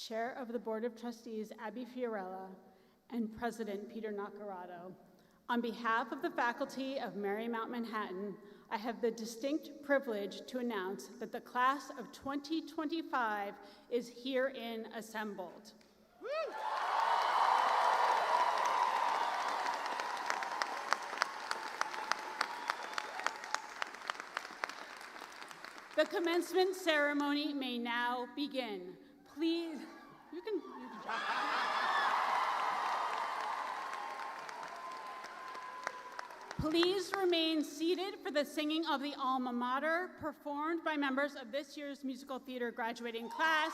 Chair of the Board of Trustees Abby Fiorella, and President Peter Naccarato. On behalf of the faculty of Marymount Manhattan, I have the distinct privilege to announce that the class of 2025 is herein assembled. Woo! The commencement ceremony may now begin. Please, you can Please remain seated for the singing of the alma mater performed by members of this year's musical theater graduating class.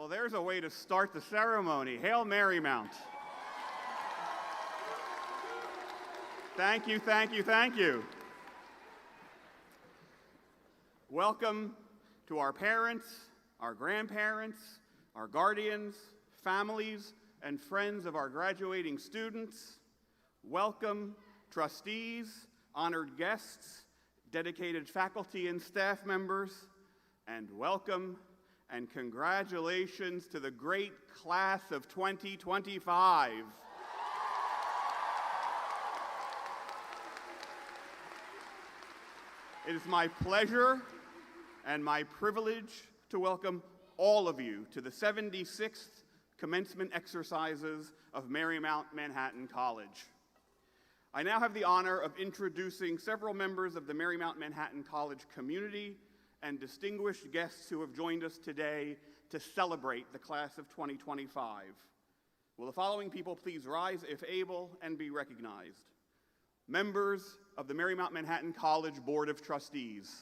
Well, there's a way to start the ceremony. Hail Marymount. Thank you, thank you, thank you. Welcome to our parents, our grandparents, our guardians, families, and friends of our graduating students. Welcome, trustees, honored guests, dedicated faculty and staff members, and welcome and congratulations to the great class of 2025. It is my pleasure and my privilege to welcome all of you to the 76th Commencement exercises of Marymount Manhattan College. I now have the honor of introducing several members of the Marymount Manhattan College community and distinguished guests who have joined us today to celebrate the class of 2025. Will the following people please rise if able and be recognized? Members of the Marymount Manhattan College Board of Trustees.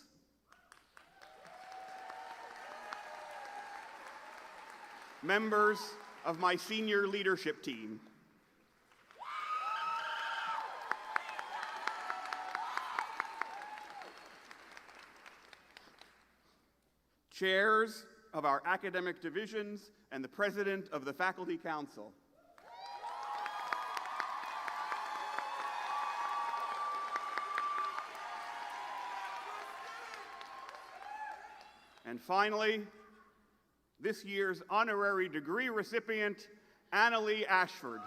Members of my senior leadership team. Chairs of our academic divisions and the president of the Faculty Council. And finally, this year's honorary degree recipient, Annalee Ashford.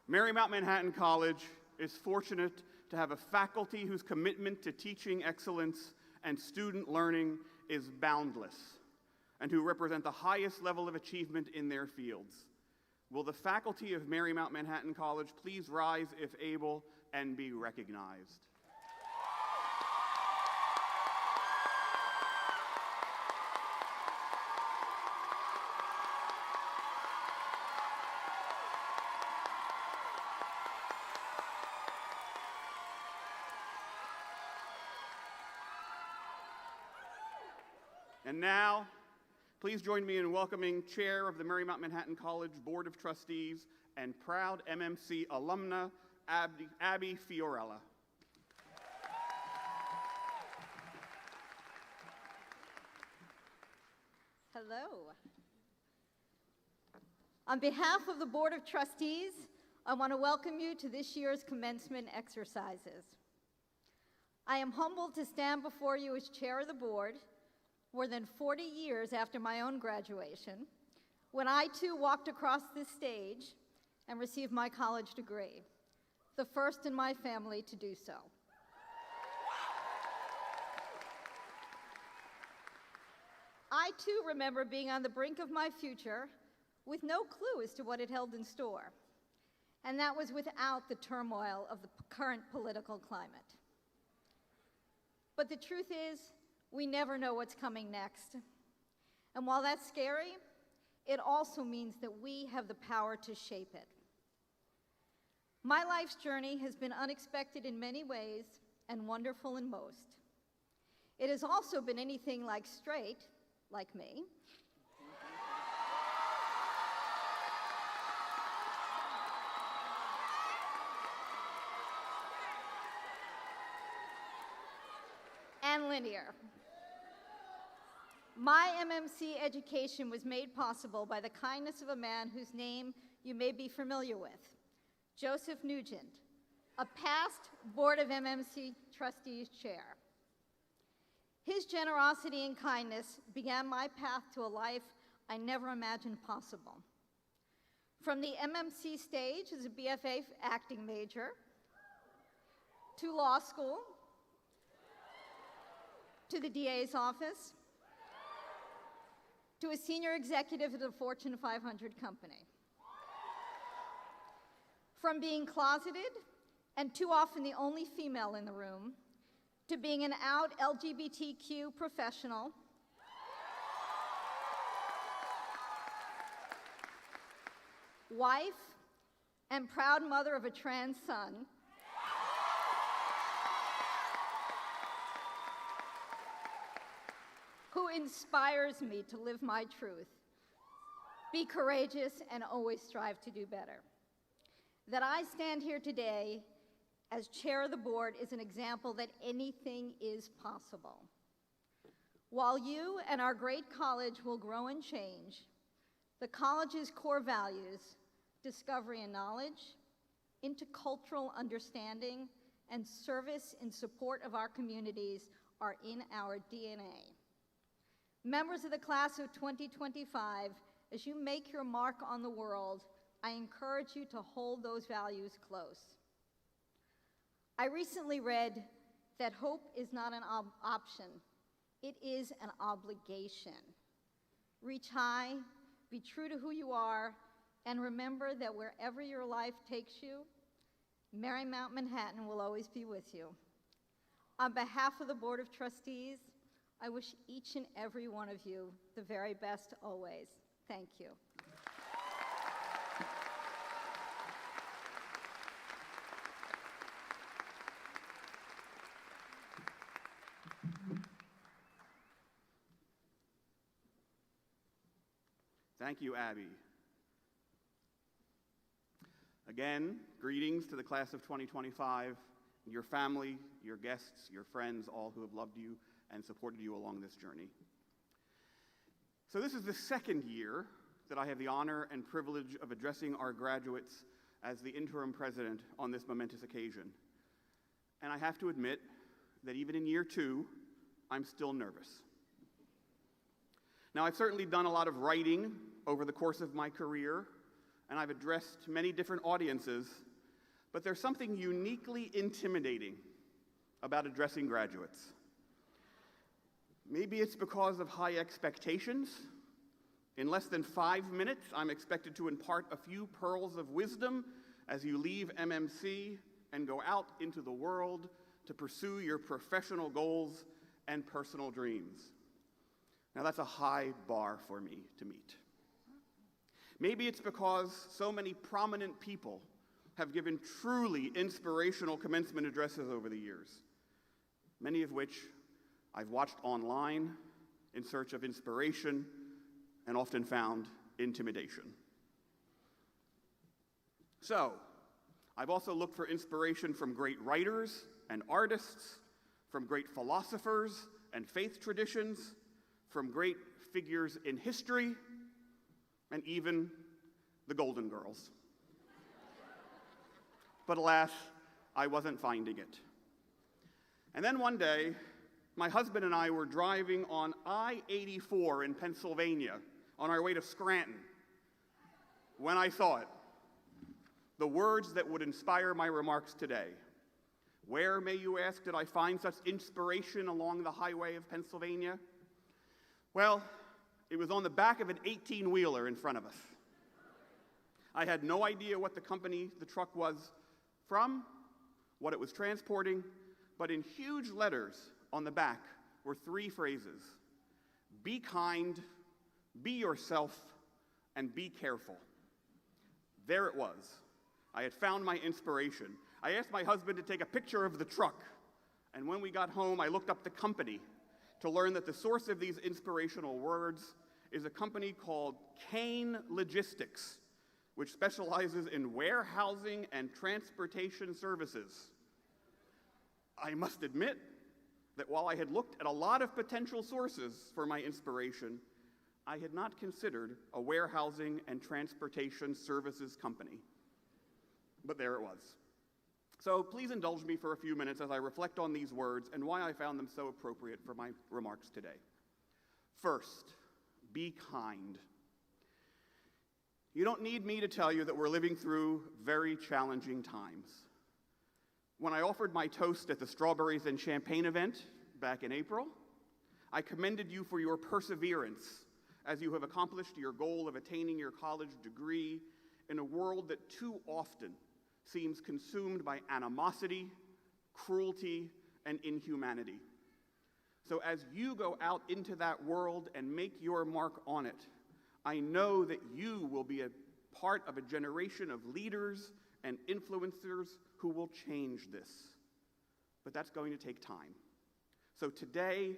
Marymount Manhattan College is fortunate to have a faculty whose commitment to teaching excellence and student learning is boundless, and who represent the highest level of achievement in their fields. Will the faculty of Marymount Manhattan College please rise if able and be recognized? And now, please join me in welcoming Chair of the Marymount Manhattan College Board of Trustees and proud MMC alumna, Abby Fiorella. Hello. On behalf of the Board of Trustees, I want to welcome you to this year's commencement exercises. I am humbled to stand before you as chair of the board more than 40 years after my own graduation, when I too walked across this stage and received my college degree, the first in my family to do so. I too remember being on the brink of my future with no clue as to what it held in store, and that was without the turmoil of the current political climate. But the truth is, we never know what's coming next. And while that's scary, it also means that we have the power to shape it. My life's journey has been unexpected in many ways and wonderful in most. It has also been anything like straight, like me, and linear. My MMC education was made possible by the kindness of a man whose name you may be familiar with, Joseph Nugent, a past Board of MMC Trustees chair. His generosity and kindness began my path to a life I never imagined possible. From the MMC stage as a BFA acting major, to law school, to the DA's office, to a senior executive at a Fortune 500 company. From being closeted and too often the only female in the room, to being an out LGBTQ professional, wife, and proud mother of a trans son, who inspires me to live my truth, be courageous, and always strive to do better. That I stand here today as chair of the board is an example that anything is possible. While you and our great college will grow and change, the college's core values, discovery and knowledge, intercultural understanding, and service in support of our communities are in our DNA. Members of the class of 2025 as you make your mark on the world, I encourage you to hold those values close. I recently read that hope is not an option, it is an obligation. Reach high, be true to who you are, and remember that wherever your life takes you, Marymount Manhattan will always be with you. On behalf of the Board of Trustees, I wish each and every one of you the very best always. Thank you. Thank you, Abby. Again, greetings to the class of 2025, your family, your guests, your friends, all who have loved you and supported you along this journey. So this is the second year that I have the honor and privilege of addressing our graduates as the interim president on this momentous occasion. And I have to admit that even in year 2, I'm still nervous. Now, I've certainly done a lot of writing over the course of my career, and I've addressed many different audiences, but there's something uniquely intimidating about addressing graduates. Maybe it's because of high expectations. In less than 5 minutes, I'm expected to impart a few pearls of wisdom as you leave MMC and go out into the world to pursue your professional goals and personal dreams. Now, that's a high bar for me to meet. Maybe it's because so many prominent people have given truly inspirational commencement addresses over the years, many of which I've watched online in search of inspiration and often found intimidation. So, I've also looked for inspiration from great writers and artists, from great philosophers and faith traditions, from great figures in history, and even the Golden Girls. But alas, I wasn't finding it. And then one day, my husband and I were driving on I-84 in Pennsylvania on our way to Scranton when I saw it. The words that would inspire my remarks today. Where, may you ask, did I find such inspiration along the highway of Pennsylvania? Well, it was on the back of an 18-wheeler in front of us. I had no idea what the company the truck was from, what it was transporting, but in huge letters on the back were 3 phrases: be kind, be yourself, and be careful. There it was. I had found my inspiration. I asked my husband to take a picture of the truck, and when we got home, I looked up the company to learn that the source of these inspirational words is a company called Kane Logistics, which specializes in warehousing and transportation services. I must admit that while I had looked at a lot of potential sources for my inspiration, I had not considered a warehousing and transportation services company. But there it was. So please indulge me for a few minutes as I reflect on these words and why I found them so appropriate for my remarks today. First, be kind. You don't need me to tell you that we're living through very challenging times. When I offered my toast at the Strawberries and Champagne event back in April, I commended you for your perseverance as you have accomplished your goal of attaining your college degree in a world that too often seems consumed by animosity, cruelty, and inhumanity. So as you go out into that world and make your mark on it, I know that you will be a part of a generation of leaders and influencers who will change this. But that's going to take time. So today,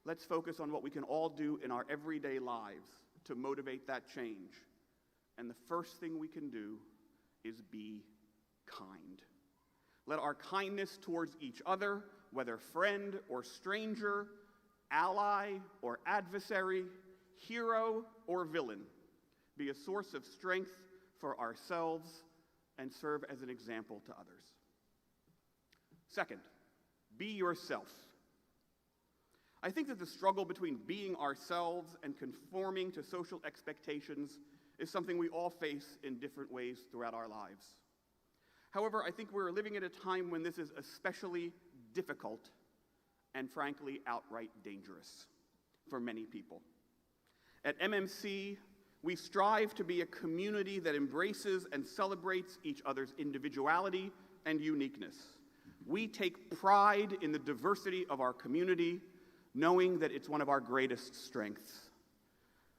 let's focus on what we can all do in our everyday lives to motivate that change. And the first thing we can do is be kind. Let our kindness towards each other, whether friend or stranger, ally or adversary, hero or villain, be a source of strength for ourselves and serve as an example to others. Second, be yourself. I think that the struggle between being ourselves and conforming to social expectations is something we all face in different ways throughout our lives. However, I think we're living at a time when this is especially difficult and frankly outright dangerous for many people. At MMC, we strive to be a community that embraces and celebrates each other's individuality and uniqueness. We take pride in the diversity of our community, knowing that it's one of our greatest strengths.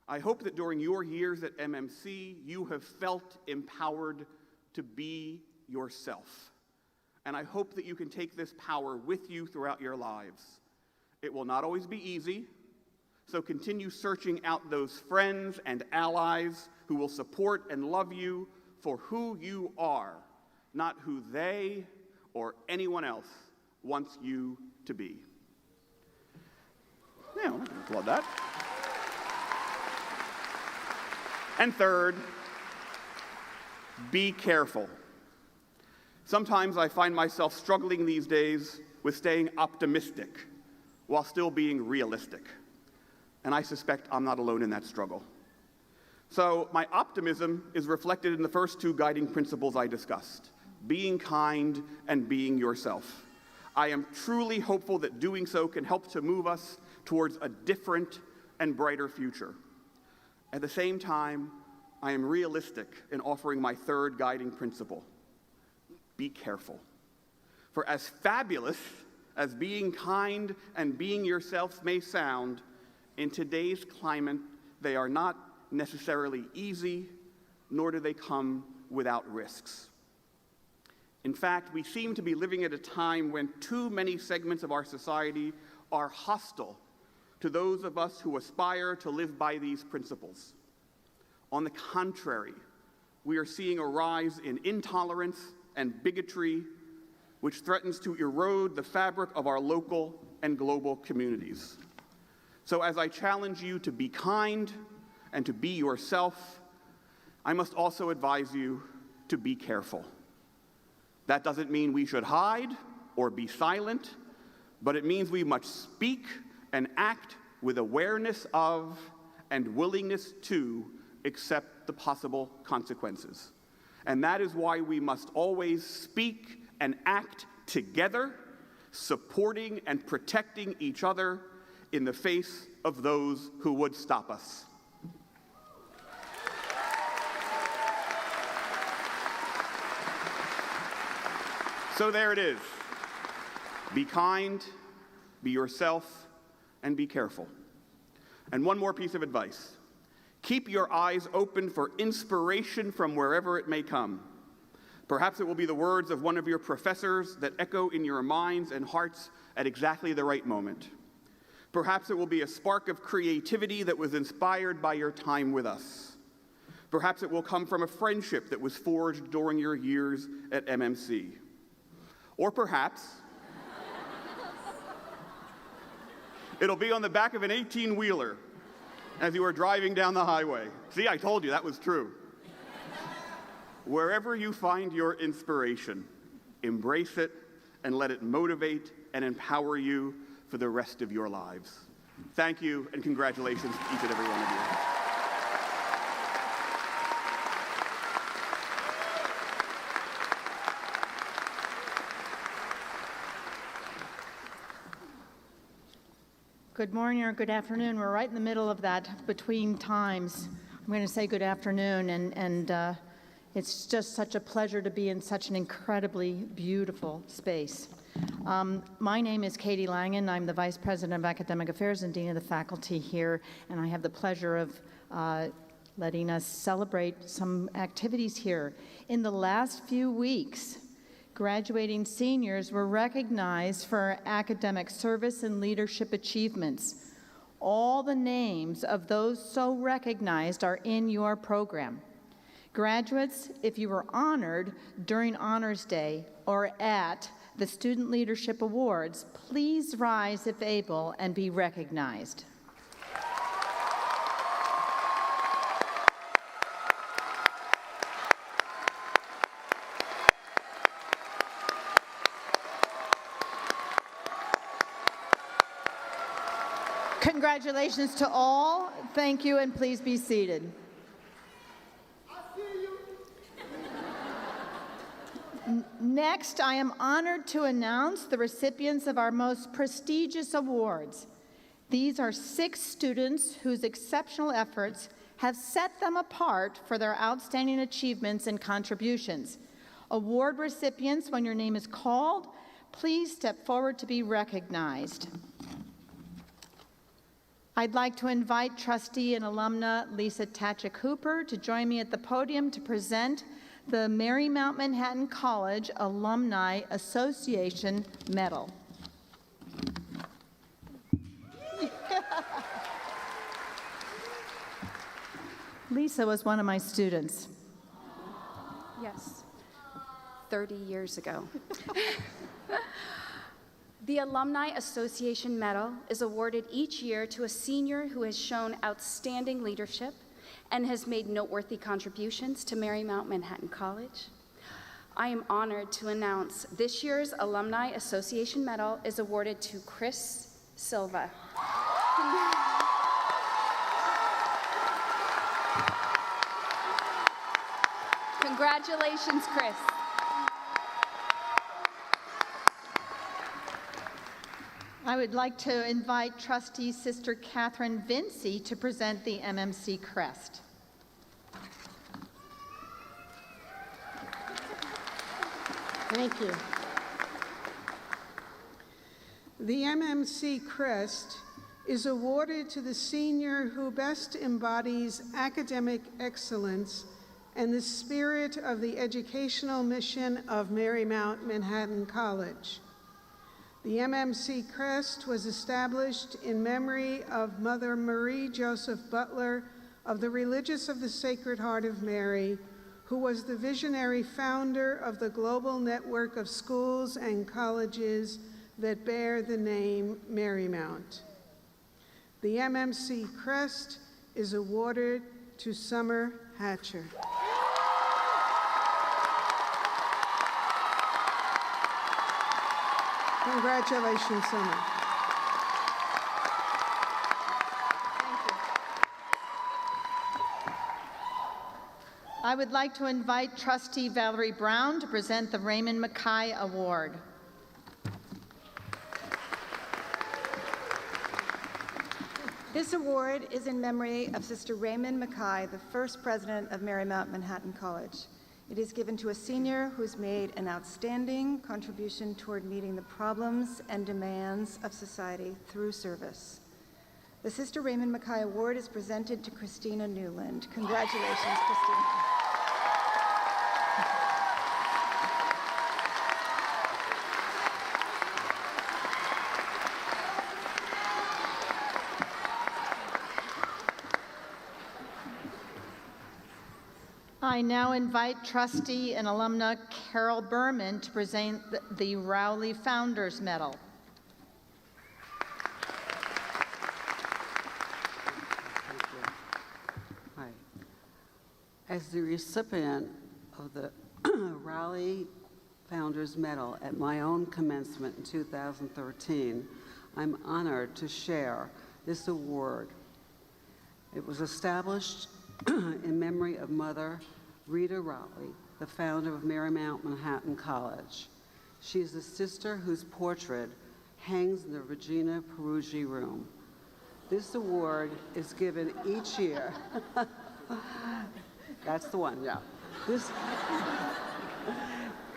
I hope that during your years at MMC, you have felt empowered to be yourself. And I hope that you can take this power with you throughout your lives. It will not always be easy, so continue searching out those friends and allies who will support and love you for who you are, not who they or anyone else wants you to be. Yeah, I'm not going to applaud that. And third, be careful. Sometimes I find myself struggling these days with staying optimistic while still being realistic. And I suspect I'm not alone in that struggle. So my optimism is reflected in the first two guiding principles I discussed: being kind and being yourself. I am truly hopeful that doing so can help to move us towards a different and brighter future. At the same time, I am realistic in offering my third guiding principle: be careful. For as fabulous as being kind and being yourself may sound, in today's climate, they are not necessarily easy, nor do they come without risks. In fact, we seem to be living at a time when too many segments of our society are hostile to those of us who aspire to live by these principles. On the contrary, we are seeing a rise in intolerance and bigotry, which threatens to erode the fabric of our local and global communities. So as I challenge you to be kind and to be yourself, I must also advise you to be careful. That doesn't mean we should hide or be silent, but it means we must speak and act with awareness of and willingness to accept the possible consequences. And that is why we must always speak and act together, supporting and protecting each other in the face of those who would stop us. So there it is. Be kind, be yourself, and be careful. And one more piece of advice. Keep your eyes open for inspiration from wherever it may come. Perhaps it will be the words of one of your professors that echo in your minds and hearts at exactly the right moment. Perhaps it will be a spark of creativity that was inspired by your time with us. Perhaps it will come from a friendship that was forged during your years at MMC. Or perhaps it'll be on the back of an 18-wheeler as you are driving down the highway. See, I told you that was true. Wherever you find your inspiration, embrace it and let it motivate and empower you for the rest of your lives. Thank you, and congratulations to each and every one of you. Good morning or good afternoon. We're right in the middle of that between times. I'm going to say good afternoon, and it's just such a pleasure to be in such an incredibly beautiful space. My name is Katie Langen. I'm the Vice President of Academic Affairs and Dean of the Faculty here, and I have the pleasure of letting us celebrate some activities here. In the last few weeks, graduating seniors were recognized for academic service and leadership achievements. All the names of those so recognized are in your program. Graduates, if you were honored during Honors Day or at the Student Leadership Awards, please rise if able and be recognized. Congratulations to all. Thank you, and please be seated. Next, I am honored to announce the recipients of our most prestigious awards. These are 6 students whose exceptional efforts have set them apart for their outstanding achievements and contributions. Award recipients, when your name is called, please step forward to be recognized. I'd like to invite trustee and alumna Lisa Tatchik Hooper to join me at the podium to present the Marymount Manhattan College Alumni Association Medal. Lisa was one of my students. Yes, 30 years ago. The Alumni Association Medal is awarded each year to a senior who has shown outstanding leadership and has made noteworthy contributions to Marymount Manhattan College. I am honored to announce this year's Alumni Association Medal is awarded to Chris Silva. Congratulations, Chris. I would like to invite trustee Sister Catherine Vinci to present the MMC crest. Thank you. The MMC crest is awarded to the senior who best embodies academic excellence and the spirit of the educational mission of Marymount Manhattan College. The MMC crest was established in memory of Mother Marie Joseph Butler of the Religious of the Sacred Heart of Mary, who was the visionary founder of the global network of schools and colleges that bear the name Marymount. The MMC crest is awarded to Summer Hatcher. Congratulations, Summer. I would like to invite trustee Valerie Brown to present the Raymond Mackay Award. This award is in memory of Sister Raymond Mackay, the first president of Marymount Manhattan College. It is given to a senior who's made an outstanding contribution toward meeting the problems and demands of society through service. The Sister Raymond Mackay Award is presented to Christina Newland. Congratulations, Christina. I now invite trustee and alumna Carol Berman to present the Rowley Founders Medal. Hi. As the recipient of the Rowley Founders Medal at my own commencement in 2013, I'm honored to share this award. It was established in memory of Mother Rita Rowley, the founder of Marymount Manhattan College. She is a sister whose portrait hangs in the Regina Peruggi Room. This award is given each year. That's the one, yeah.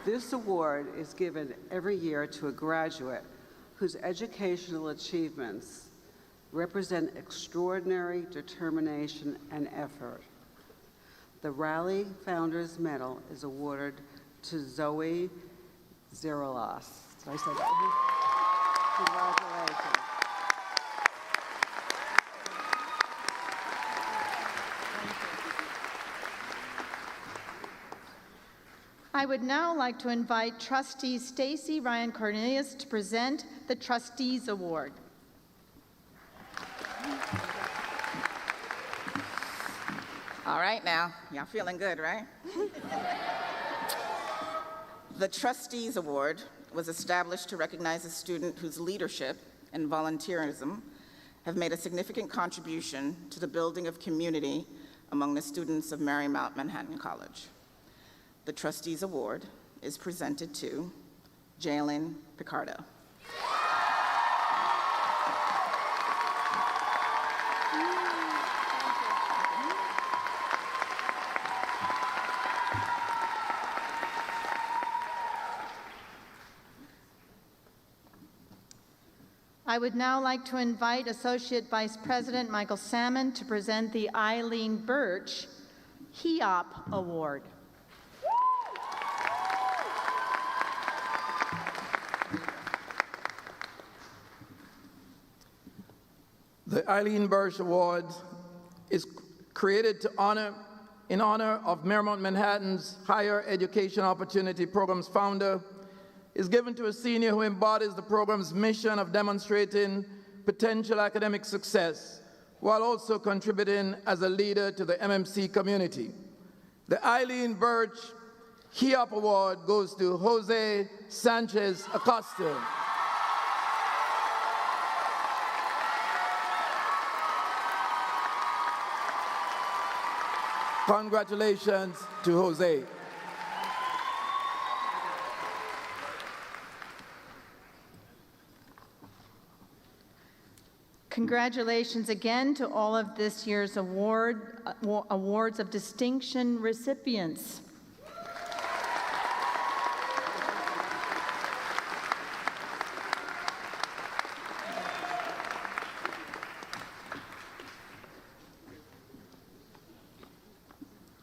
This award is given every year to a graduate whose educational achievements represent extraordinary determination and effort. The Rowley Founders Medal is awarded to Zoe Zerolas. Did I say that? Congratulations. I would now like to invite trustee Stacy Ryan Cornelius to present the Trustees Award. All right now, y'all feeling good, right? The Trustees Award was established to recognize a student whose leadership and volunteerism have made a significant contribution to the building of community among the students of Marymount Manhattan College. The Trustees Award is presented to Jalen Picardo. I would now like to invite Associate Vice President Michael Salmon to present the Eileen Birch HEOP Award. The Eileen Birch Award is created in honor of Marymount Manhattan's Higher Education Opportunity Program's founder, is given to a senior who embodies the program's mission of demonstrating potential academic success while also contributing as a leader to the MMC community. The Eileen Birch HEOP Award goes to Jose Sanchez Acosta. Congratulations to Jose. Congratulations again to all of this year's awards of distinction recipients.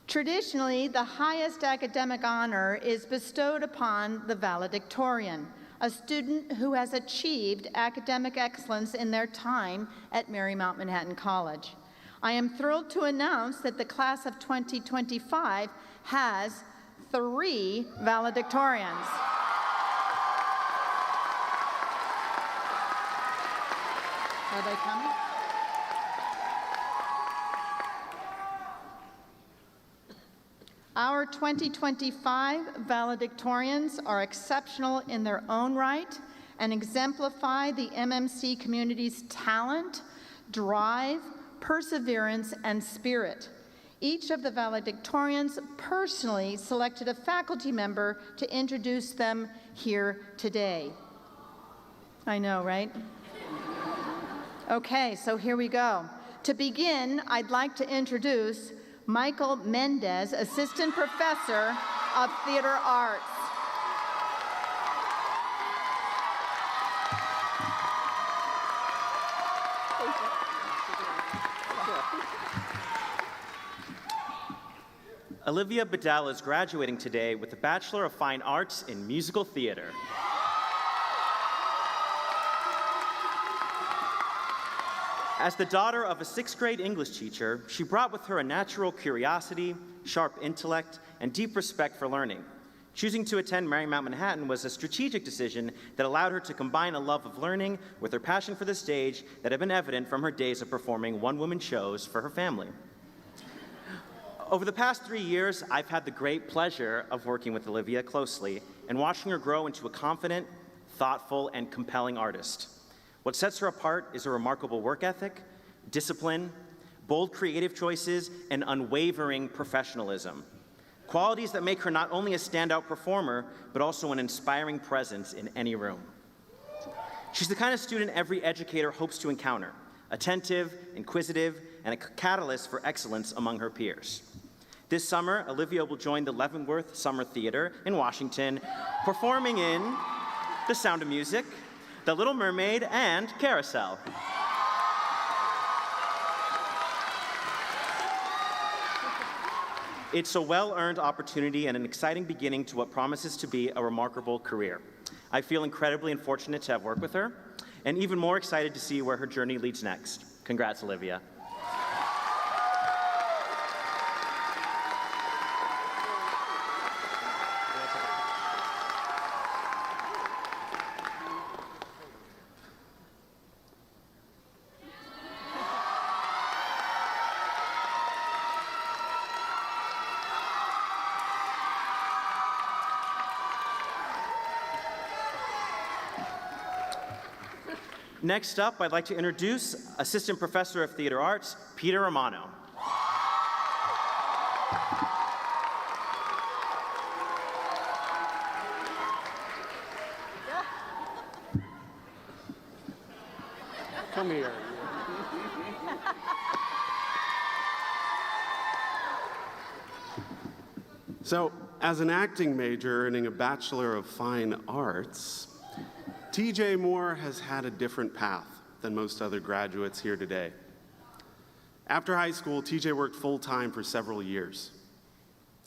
Traditionally, the highest academic honor is bestowed upon the valedictorian, a student who has achieved academic excellence in their time at Marymount Manhattan College. I am thrilled to announce that the class of 2025 has 3 valedictorians. Are they coming? Our 2025 valedictorians are exceptional in their own right and exemplify the MMC community's talent, drive, perseverance, and spirit. Each of the valedictorians personally selected a faculty member to introduce them here today. I know, right? Okay, so here we go. To begin, I'd like to introduce Michael Mendez, Assistant Professor of Theater Arts. Olivia Bedell is graduating today with a Bachelor of Fine Arts in Musical Theater. As the daughter of a 6th grade English teacher, she brought with her a natural curiosity, sharp intellect, and deep respect for learning. Choosing to attend Marymount Manhattan was a strategic decision that allowed her to combine a love of learning with her passion for the stage that had been evident from her days of performing one-woman shows for her family. Over the past 3 years, I've had the great pleasure of working with Olivia closely and watching her grow into a confident, thoughtful, and compelling artist. What sets her apart is her remarkable work ethic, discipline, bold creative choices, and unwavering professionalism. Qualities that make her not only a standout performer, but also an inspiring presence in any room. She's the kind of student every educator hopes to encounter, attentive, inquisitive, and a catalyst for excellence among her peers. This summer, Olivia will join the Leavenworth Summer Theater in Washington, performing in The Sound of Music, The Little Mermaid, and Carousel. It's a well-earned opportunity and an exciting beginning to what promises to be a remarkable career. I feel incredibly fortunate to have worked with her, and even more excited to see where her journey leads next. Congrats, Olivia. Next up, I'd like to introduce Assistant Professor of Theater Arts, Peter Romano. Come here. So, as an acting major earning a Bachelor of Fine Arts, TJ Moore has had a different path than most other graduates here today. After high school, TJ worked full-time for several years.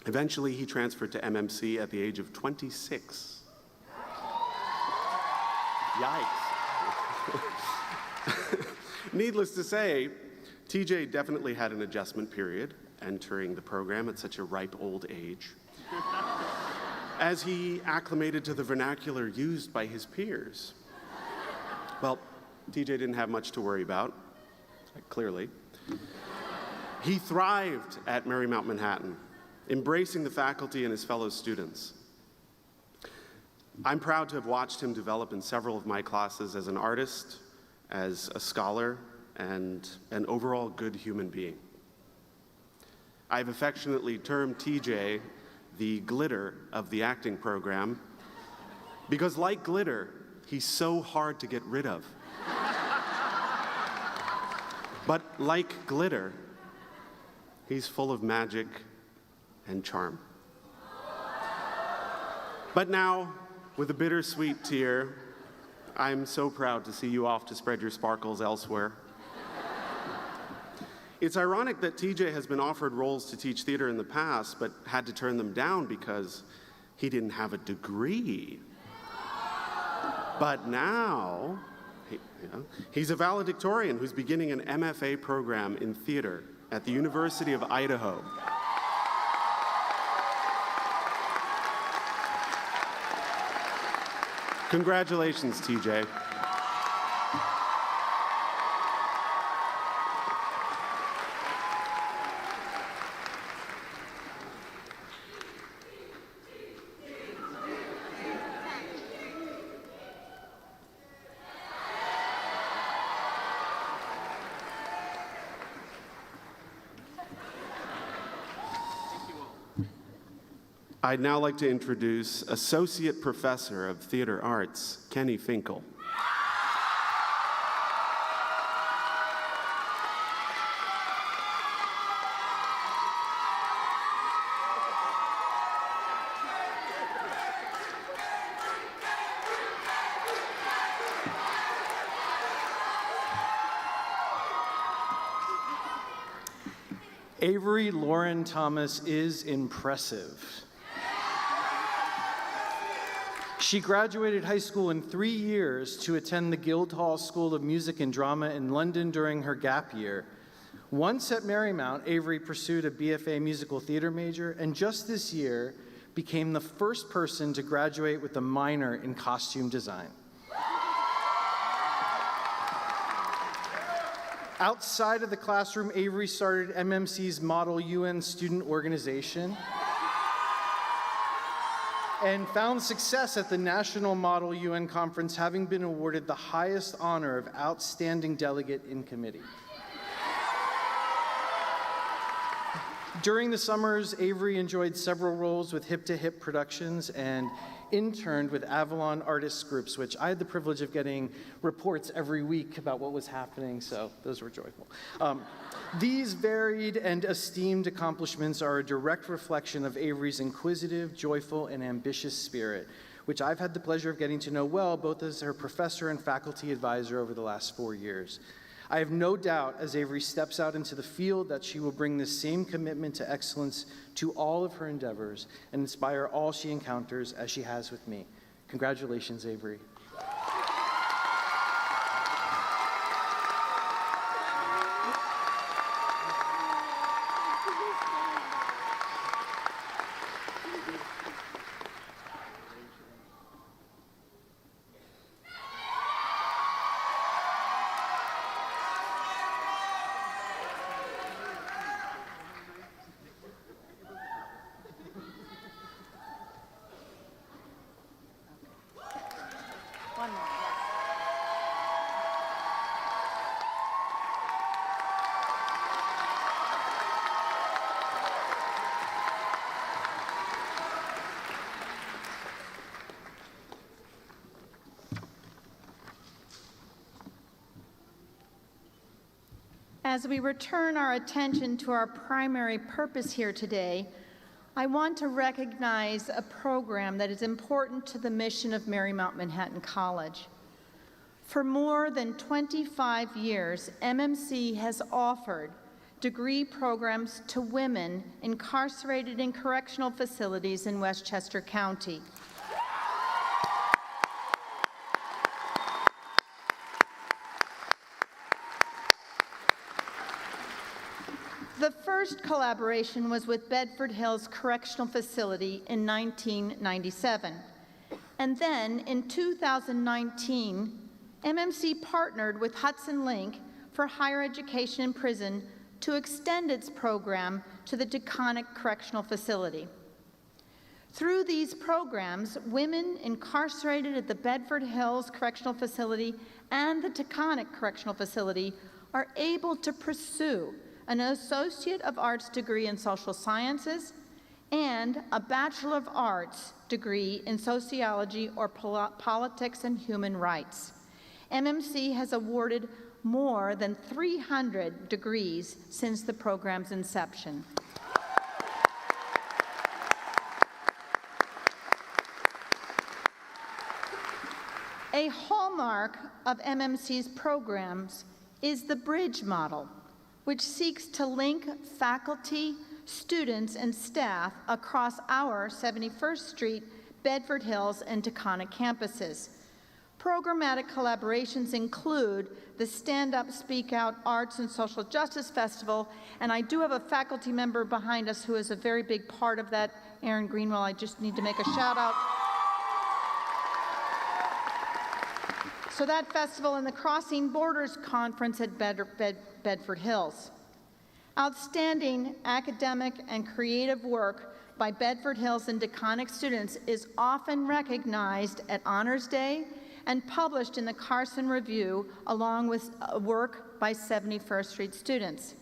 Eventually, he transferred to MMC at the age of 26. Yikes. Needless to say, TJ definitely had an adjustment period entering the program at such a ripe old age, as he acclimated to the vernacular used by his peers. Well, TJ didn't have much to worry about, clearly. He thrived at Marymount Manhattan, embracing the faculty and his fellow students. I'm proud to have watched him develop in several of my classes as an artist, as a scholar, and an overall good human being. I've affectionately termed TJ the glitter of the acting program because, like glitter, he's so hard to get rid of. But like glitter, he's full of magic and charm. But now, with a bittersweet tear, I'm so proud to see you off to spread your sparkles elsewhere. It's ironic that TJ has been offered roles to teach theater in the past, but had to turn them down because he didn't have a degree. But now, he's a valedictorian who's beginning an MFA program in theater at the University of Idaho. Congratulations, TJ. I'd now like to introduce Associate Professor of Theater Arts, Kenny Finkel. Avery Lauren Thomas is impressive. She graduated high school in 3 years to attend the Guildhall School of Music and Drama in London during her gap year. Once at Marymount, Avery pursued a BFA musical theater major, and just this year became the first person to graduate with a minor in costume design. Outside of the classroom, Avery started MMC's Model UN student organization and found success at the National Model UN Conference, having been awarded the highest honor of Outstanding Delegate in Committee. During the summers, Avery enjoyed several roles with Hip to Hip Productions and interned with Avalon Artists Groups, which I had the privilege of getting reports every week about what was happening, so those were joyful. These varied and esteemed accomplishments are a direct reflection of Avery's inquisitive, joyful, and ambitious spirit, which I've had the pleasure of getting to know well, both as her professor and faculty advisor over the last 4 years. I have no doubt as Avery steps out into the field that she will bring the same commitment to excellence to all of her endeavors and inspire all she encounters as she has with me. Congratulations, Avery. As we return our attention to our primary purpose here today, I want to recognize a program that is important to the mission of Marymount Manhattan College. For more than 25 years, MMC has offered degree programs to women incarcerated in correctional facilities in Westchester County. The first collaboration was with Bedford Hills Correctional Facility in 1997. And then in 2019, MMC partnered with Hudson Link for Higher Education in Prison to extend its program to the Taconic Correctional Facility. Through these programs, women incarcerated at the Bedford Hills Correctional Facility and the Taconic Correctional Facility are able to pursue an Associate of Arts degree in Social Sciences and a Bachelor of Arts degree in Sociology or Politics and Human Rights. MMC has awarded more than 300 degrees since the program's inception. A hallmark of MMC's programs is the Bridge model, which seeks to link faculty, students, and staff across our 71st Street, Bedford Hills, and Taconic campuses. Programmatic collaborations include the Stand Up, Speak Out Arts and Social Justice Festival, and I do have a faculty member behind us who is a very big part of that, Aaron Greenwell. I just need to make a shout out. So that festival and the Crossing Borders Conference at Bedford Hills. Outstanding academic and creative work by Bedford Hills and Taconic students is often recognized at Honors Day and published in the Carson Review, along with work by 71st Street students.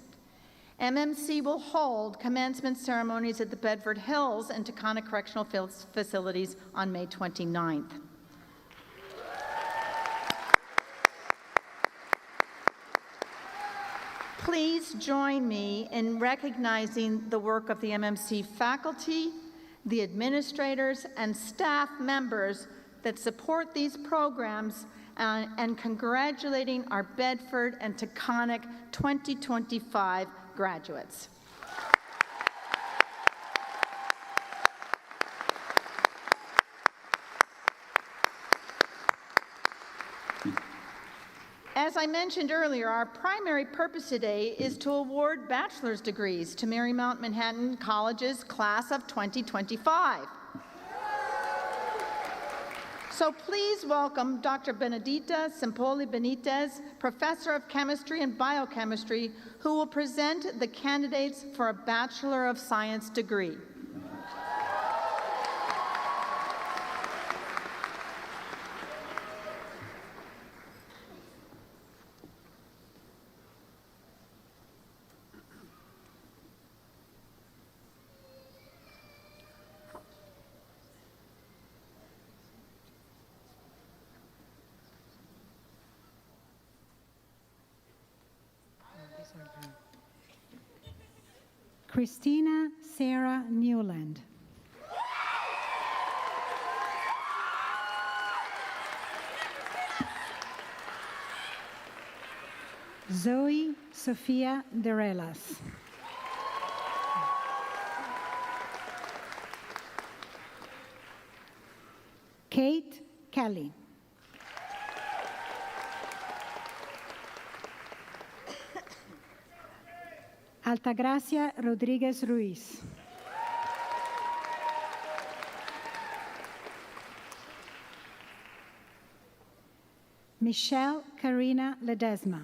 MMC will hold commencement ceremonies at the Bedford Hills and Taconic Correctional Facilities on May 29th. Please join me in recognizing the work of the MMC faculty, the administrators, and staff members that support these programs, and congratulating our Bedford and Taconic 2025 graduates. As I mentioned earlier, our primary purpose today is to award bachelor's degrees to Marymount Manhattan College's class of 2025. So please welcome Dr. Benedita Sempoli Benitez, Professor of Chemistry and Biochemistry, who will present the candidates for a Bachelor of Science degree. Christina Sarah Newland. Zoe Sofia Derelas. Kate Kelly. Altagracia Rodriguez Ruiz. Michelle Karina Ledesma.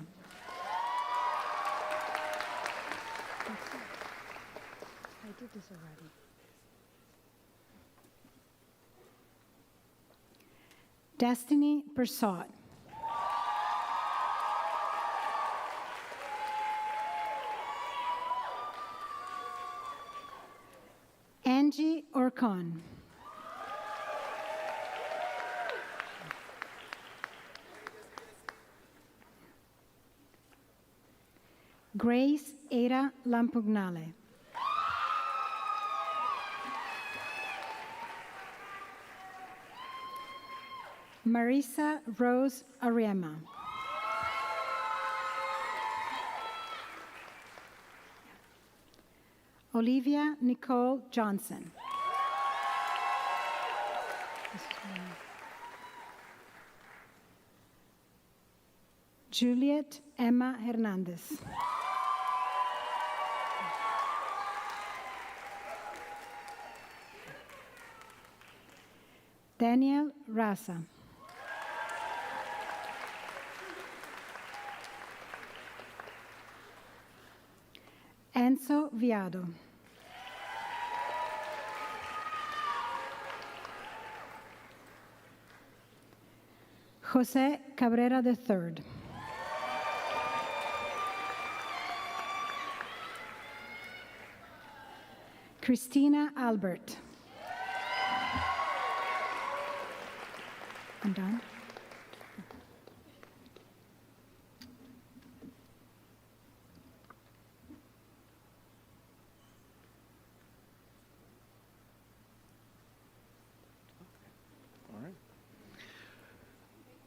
I did this already. Destiny Persot. Angie Orcon. Grace Ada Lampugnale. Marisa Rose Ariema. Olivia Nicole Johnson. Juliet Emma Hernandez. Daniel Raza. Enzo Viado. Jose Cabrera III. Christina Albert. I'm done. All right.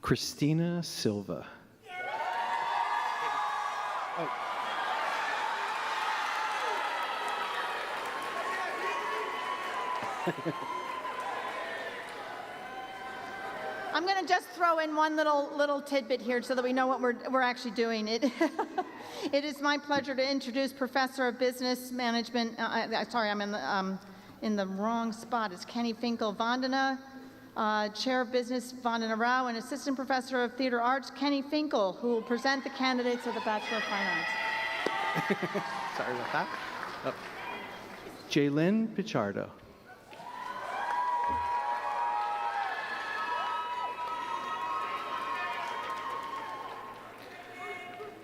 Christina Silva. Oh. I'm going to just throw in one little tidbit here so that we know what we're actually doing. It is my pleasure to introduce Professor of Business Management. Sorry, I'm in the wrong spot. It's Kenny Finkel Vandana, Chair of Business Vandana Rao, and Assistant Professor of Theater Arts Kenny Finkel, who will present the candidates of the Bachelor of Fine Arts. Sorry about that. Oh. Jaylyn Pichardo.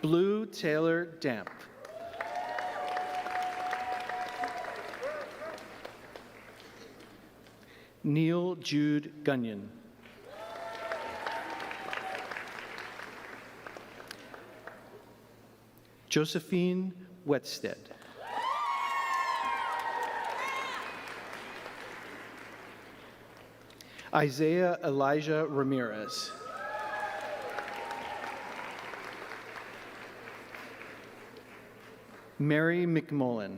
Blue Taylor Damp. Neil Jude Gunyon. Josephine Wetstead. Isaiah Elijah Ramirez. Mary McMullen.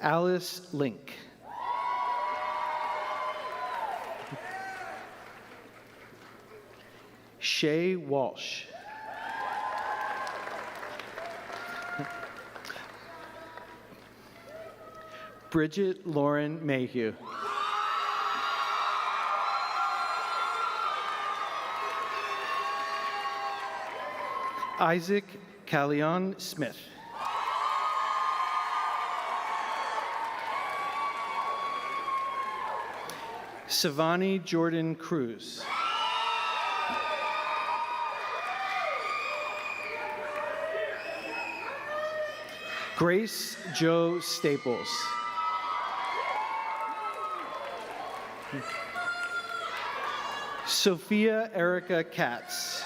Alice Link. Shay Walsh. Bridget Lauren Mayhew. Isaac Callion Smith. Savani Jordan Cruz. Grace Jo Staples. Sophia Erica Katz.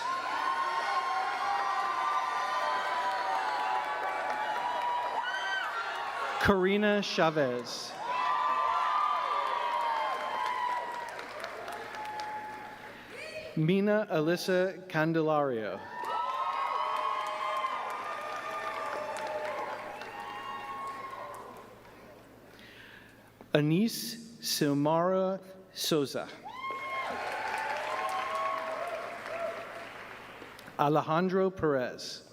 Karina Chavez. Mina Alyssa Candelario. Anise Silmara Souza. Alejandro Perez.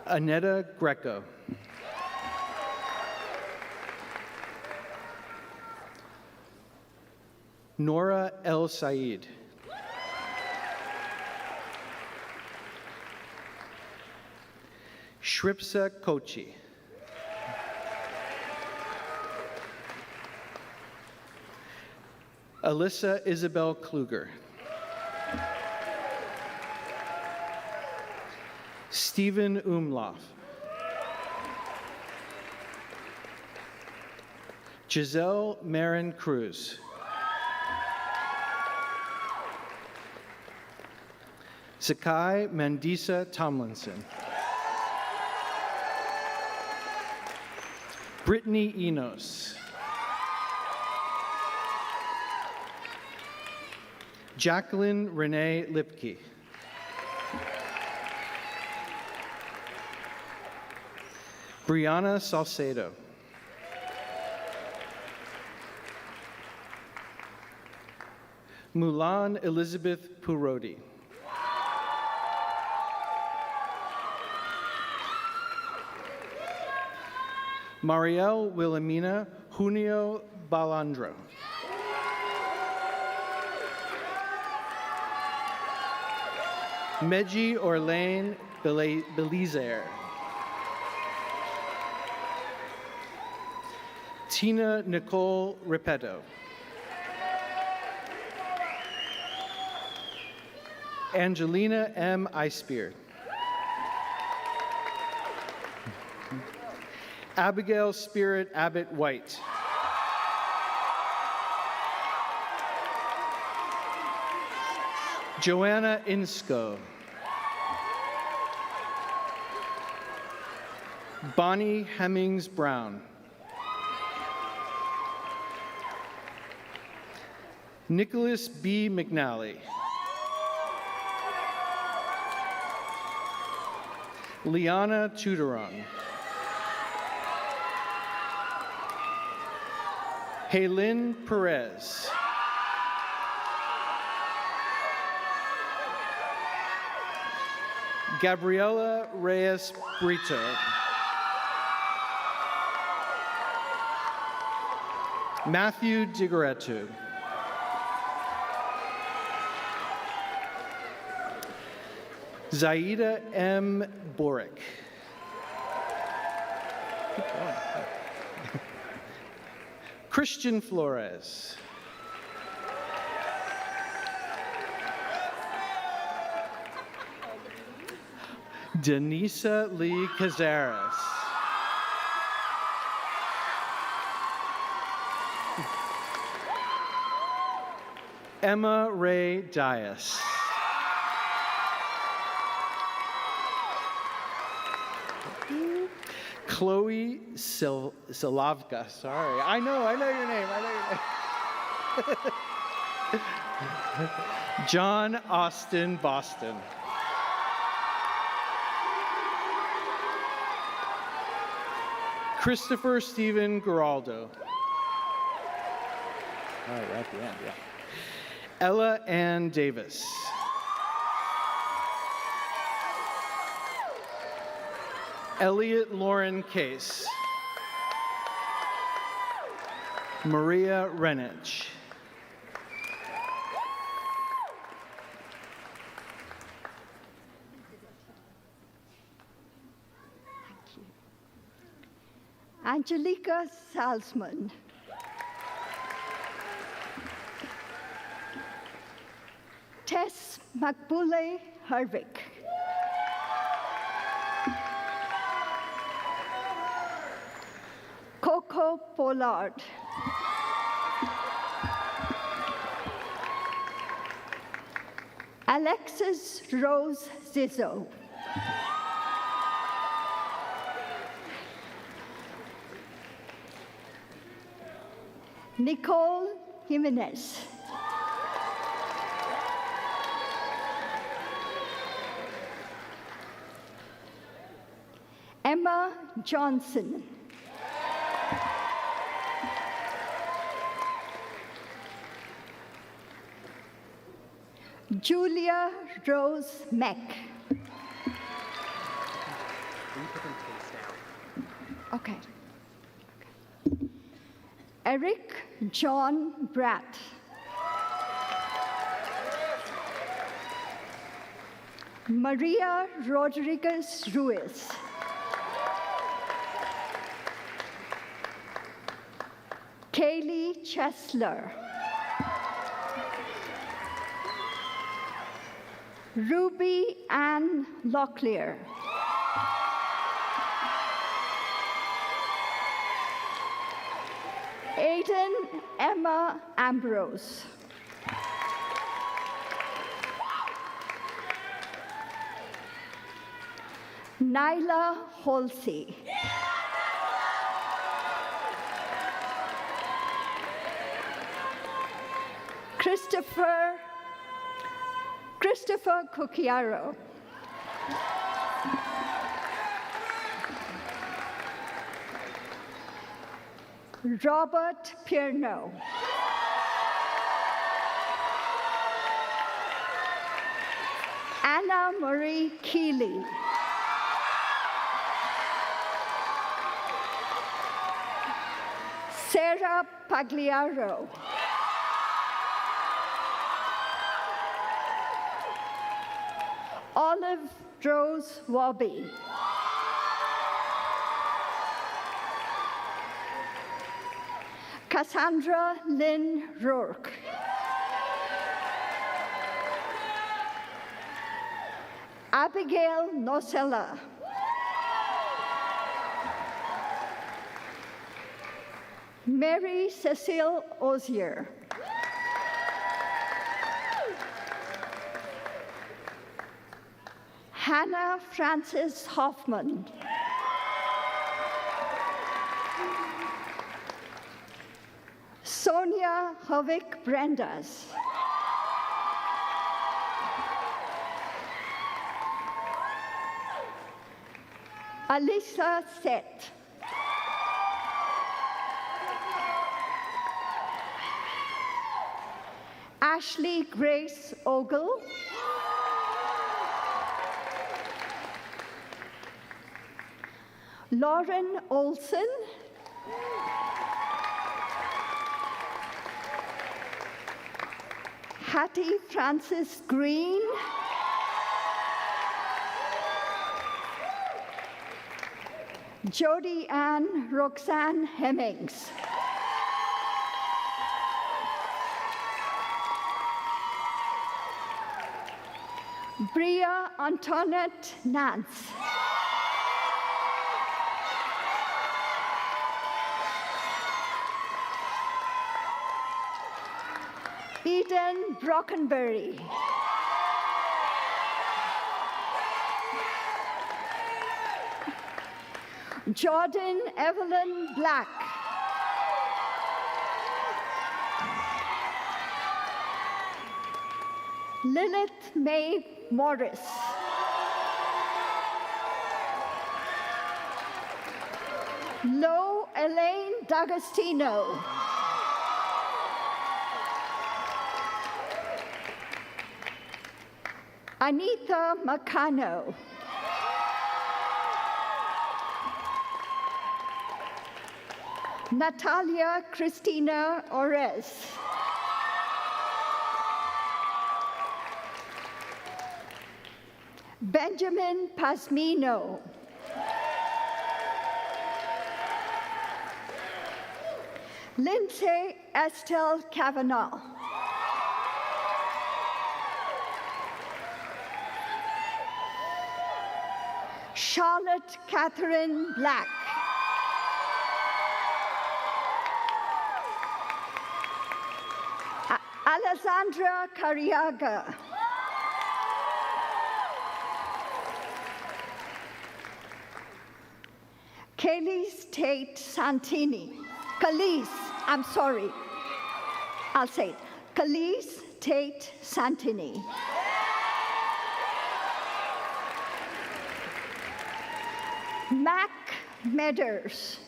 Aneta Greco. Nora El Said. Shripsa Kochi. Alyssa Isabel Kluger. Stephen Umlauf. Giselle Marin Cruz. Sakai Mandisa Tomlinson. Brittany Enos. Jacqueline Renee Lipke. Brianna Salcedo. Mulan Elizabeth Purodi. Marielle Wilhelmina Junio Balandro. Meji Orlane Belizaire. Tina Nicole Repetto. Angelina M. Eisbeard. Abigail Spirit Abbott White. Joanna Insco. Bonnie Hemmings Brown. Nicholas B. McNally. Liana Tudoron. Haylin Perez. Gabriela Reyes Brito. Matthew Digoretu. Zaida M. Borick. Christian Flores. Denisa Lee Cazares. Emma Ray Dias. Chloe Silavka, sorry. I know your name. John Austin Boston. Christopher Stephen Geraldo. All right, at the end, yeah. Ella Ann Davis. Elliot Lauren Case. Maria Renich. Angelica Salzman. Tess McBulley Hervick. Coco Pollard. Alexis Rose Zizzo. Nicole Jimenez. Emma Johnson. Julia Rose Mack. Okay. Eric John Bratt. Maria Rodriguez Ruiz. Kaylee Chesler. Ruby Ann Locklear. Aiden Emma Ambrose. Nyla Halsey. Christopher Cucchiaro. Robert Pierno. Anna Marie Keeley. Sarah Pagliaro. Olive Rose Wobby. Cassandra Lynn Rourke. Abigail Nocella. Mary Cecile Ozier. Hannah Frances Hoffman. Sonia Hovik Brendas. Alisa Seth. Ashley Grace Ogle. Lauren Olson. Hattie Francis Green. Jody Ann Roxanne Hemmings. Bria Antoinette Nance. Eden Brockenberry. Jordan Evelyn Black. Lilith Mae Morris. Lo Elaine D'Agostino. Anita Macano. Natalia Cristina Orez. Benjamin Pasmino. Lindsay Estelle Cavanaugh. Charlotte Catherine Black. Alessandra Cariaga. Khalees Tate Santini. Khalees, I'm sorry. I'll say it. Khalees Tate Santini. Mac Medders.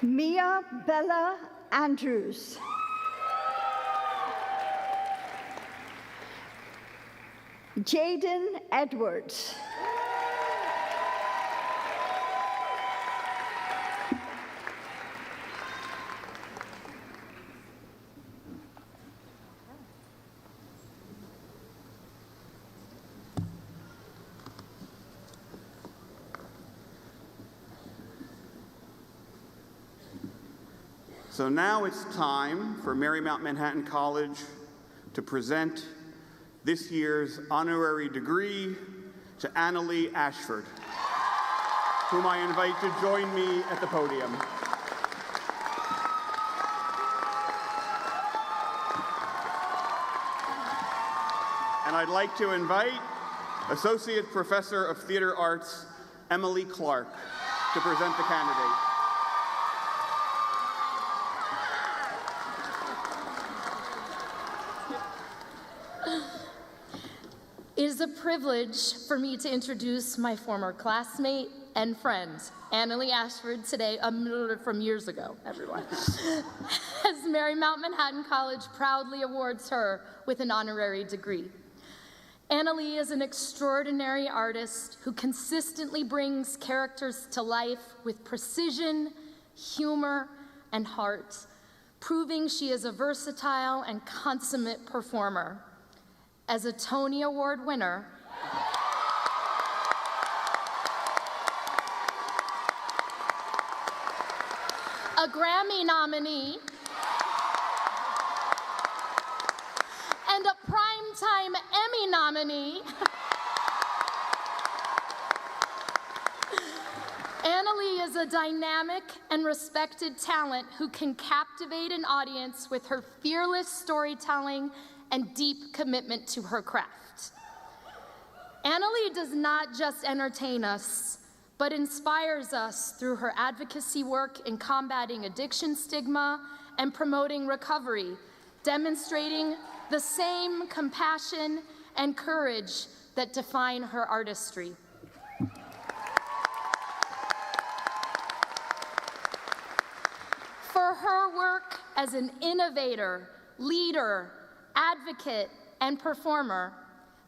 Mia Bella Andrews. Jaden Edwards. So now it's time for Marymount Manhattan College to present this year's honorary degree to Annalie Ashford. whom I invite to join me at the podium. And I'd like to invite Associate Professor of Theater Arts, Emily Clark, to present the candidate. It is a privilege for me to introduce my former classmate and friend, Annalee Ashford, today, from years ago, everyone, as Marymount Manhattan College proudly awards her with an honorary degree. Annalee is an extraordinary artist who consistently brings characters to life with precision, humor, and heart, proving she is a versatile and consummate performer. As a Tony Award winner, a Grammy nominee, and a Primetime Emmy nominee, Annalee is a dynamic and respected talent who can captivate an audience with her fearless storytelling and deep commitment to her craft. Annalee does not just entertain us, but inspires us through her advocacy work in combating addiction stigma and promoting recovery, demonstrating the same compassion and courage that define her artistry. For her work as an innovator, leader, advocate, and performer,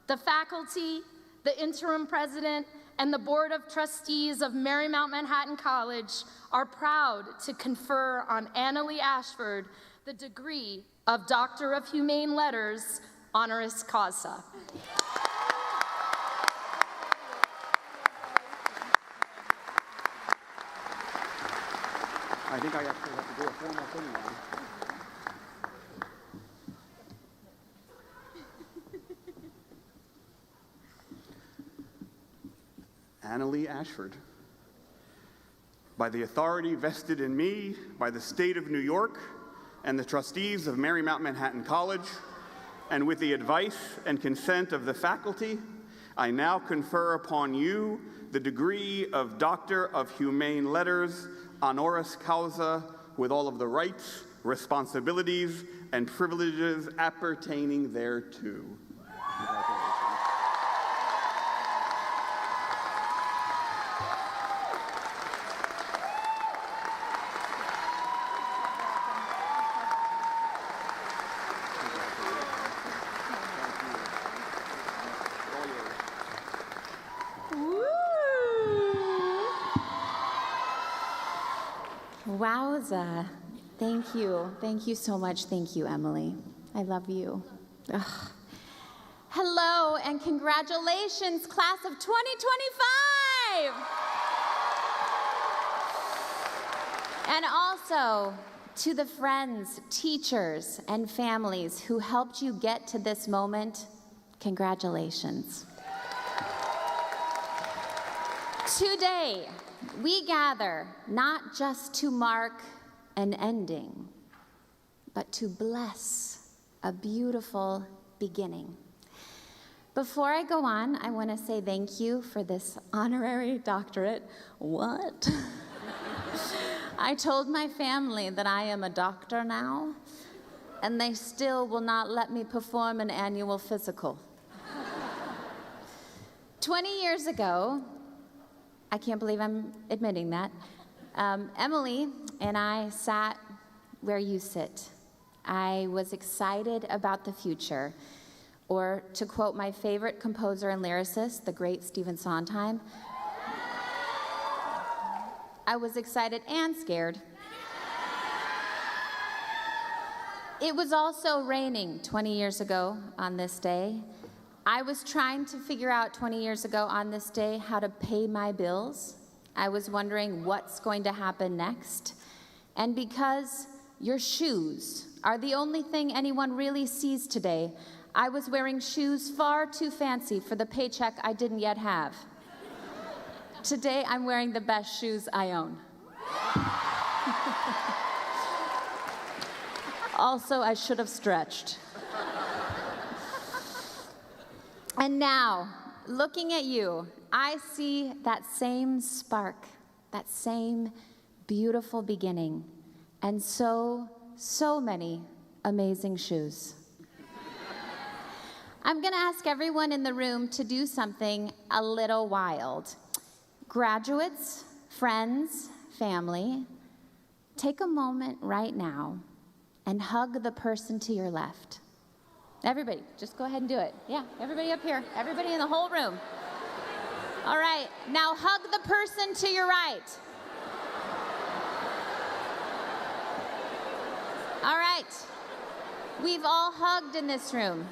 the faculty, the interim president, and the Board of Trustees of Marymount Manhattan College are proud to confer on Annalee Ashford the degree of Doctor of Humane Letters, honoris causa. I think I actually have to do a formal thing now. Annalee Ashford. By the authority vested in me by the state of New York and the trustees of Marymount Manhattan College, and with the advice and consent of the faculty, I now confer upon you the degree of Doctor of Humane Letters, honoris causa, with all of the rights, responsibilities, and privileges appertaining thereto. Wowza. Thank you. Thank you so much. Thank you, Emily. I love you. Ugh. Hello and congratulations, class of 2025! And also to the friends, teachers, and families who helped you get to this moment, congratulations. Today, we gather not just to mark an ending, but to bless a beautiful beginning. Before I go on, I want to say thank you for this honorary doctorate. What? I told my family that I am a doctor now, and they still will not let me perform an annual physical. 20 years ago, I can't believe I'm admitting that, Emily and I sat where you sit. I was excited about the future, or to quote my favorite composer and lyricist, the great Stephen Sondheim, I was excited and scared. It was also raining 20 years ago on this day. I was trying to figure out 20 years ago on this day how to pay my bills. I was wondering what's going to happen next. And because your shoes are the only thing anyone really sees today, I was wearing shoes far too fancy for the paycheck I didn't yet have. Today, I'm wearing the best shoes I own. Also, I should have stretched. And now, looking at you, I see that same spark, that same beautiful beginning, and so many amazing shoes. I'm going to ask everyone in the room to do something a little wild. Graduates, friends, family, take a moment right now and hug the person to your left. Everybody, just go ahead and do it. Yeah, everybody up here, everybody in the whole room. All right, now hug the person to your right. All right, we've all hugged in this room.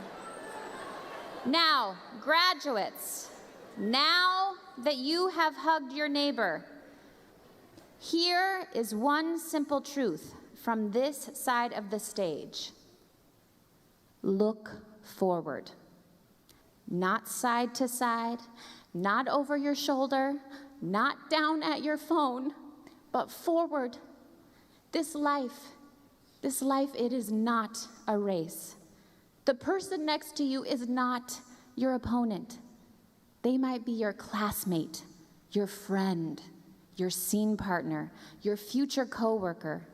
Now, graduates, now that you have hugged your neighbor, here is one simple truth from this side of the stage. Look forward. Not side to side, not over your shoulder, not down at your phone, but forward. This life, it is not a race. The person next to you is not your opponent. They might be your classmate, your friend, your scene partner, your future coworker.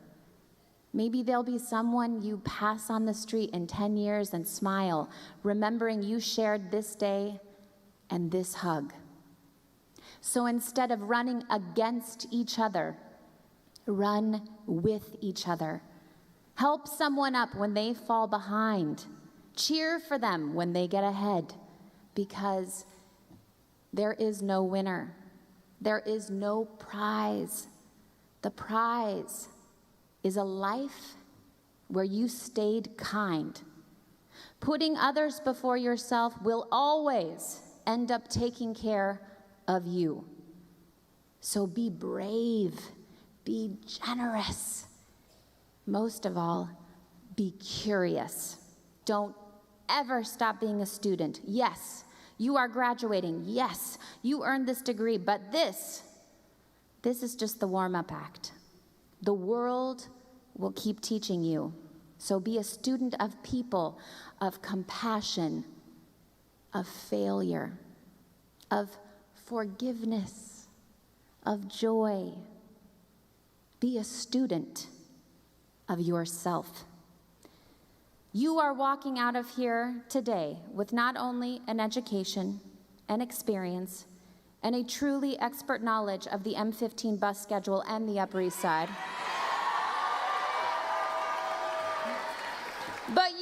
Maybe they'll be someone you pass on the street in 10 years and smile, remembering you shared this day and this hug. So instead of running against each other, run with each other. Help someone up when they fall behind. Cheer for them when they get ahead, because there is no winner. There is no prize. The prize is a life where you stayed kind. Putting others before yourself will always end up taking care of you. So be brave, be generous. Most of all, be curious. Don't ever stop being a student. Yes, you are graduating. Yes, you earned this degree, but this is just the warm-up act. The world will keep teaching you. So be a student of people, of compassion, of failure, of forgiveness, of joy. Be a student of yourself. You are walking out of here today with not only an education, an experience, and a truly expert knowledge of the M15 bus schedule and the Upper East Side. But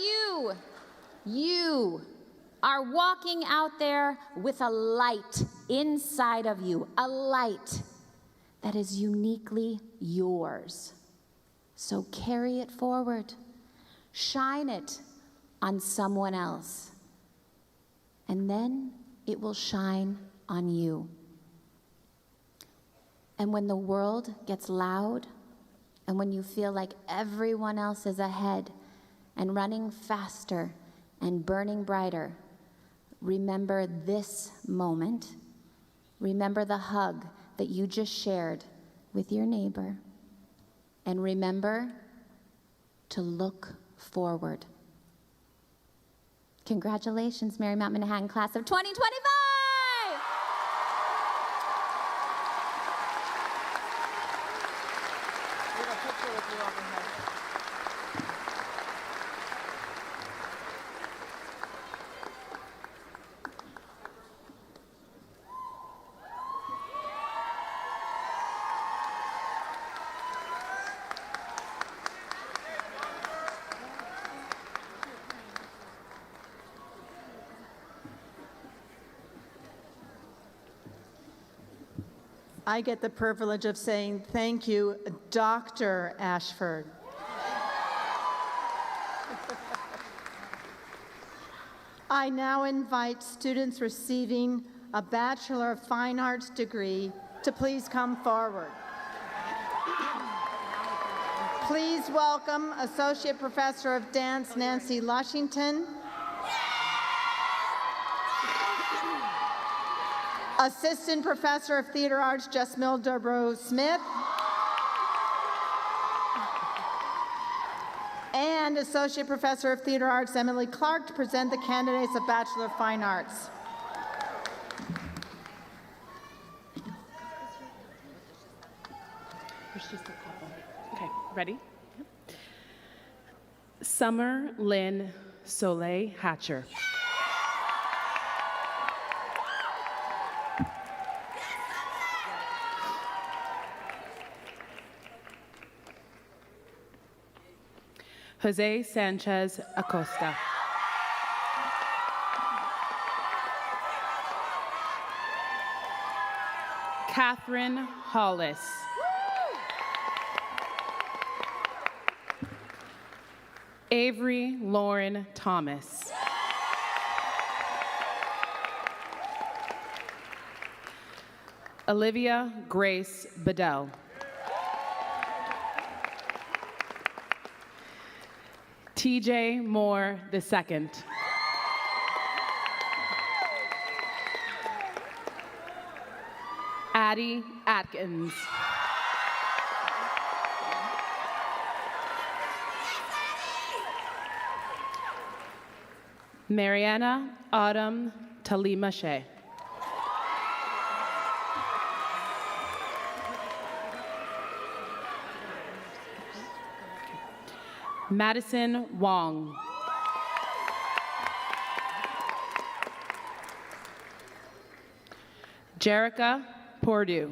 you are walking out there with a light inside of you, a light that is uniquely yours. So carry it forward. Shine it on someone else. And then it will shine on you. And when the world gets loud, and when you feel like everyone else is ahead and running faster and burning brighter, remember this moment. Remember the hug that you just shared with your neighbor. And remember to look forward. Congratulations, Marymount Manhattan class of 2025! I get the privilege of saying thank you, Dr. Ashford. I now invite students receiving a Bachelor of Fine Arts degree to please come forward. Please welcome Associate Professor of Dance Nancy Lushington. Assistant Professor of Theater Arts, Jasmine Dobro-Smith. And Associate Professor of Theater Arts, Emily Clark, to present the candidates of Bachelor of Fine Arts. There's just a couple. Okay, ready? Summer Lynn Soleil Hatcher. Jose Sanchez Acosta. Catherine Hollis. Avery Lauren Thomas. Olivia Grace Bedell. TJ Moore II. Addie Atkins. Mariana Autumn Talimashe. Madison Wong. Jerica Pordue.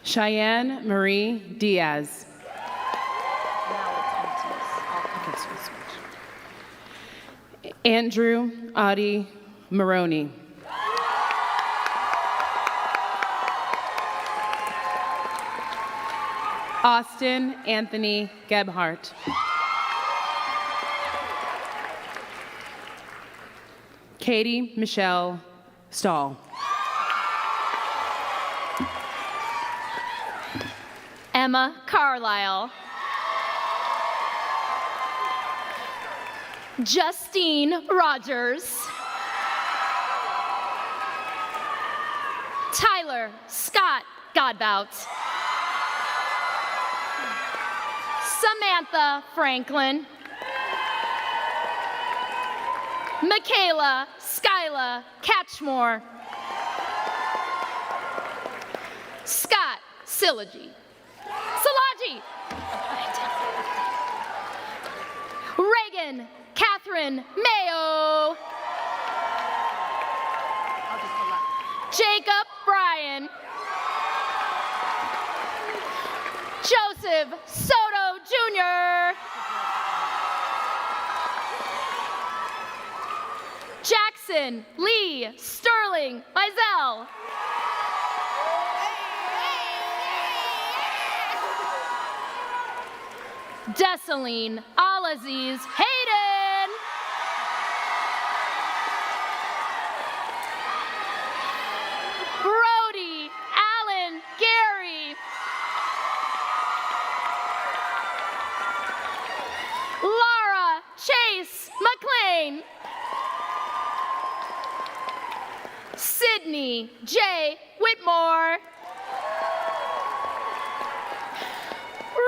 Cheyenne Marie Diaz. Andrew Audie Maroney. Austin Anthony Gebhardt. Katie Michelle Stahl. Emma Carlisle. Justine Rogers. Tyler Scott Godbout. Samantha Franklin. Michaela Skyla Catchmore. Scott Silagy. Reagan Catherine Mayo. Jacob Bryan. Joseph Soto Jr. Jackson Lee Sterling Mizell. Desaline Alaziz Hayden. Brody Allen Gary. Laura Chase McLean. Sydney J. Whitmore.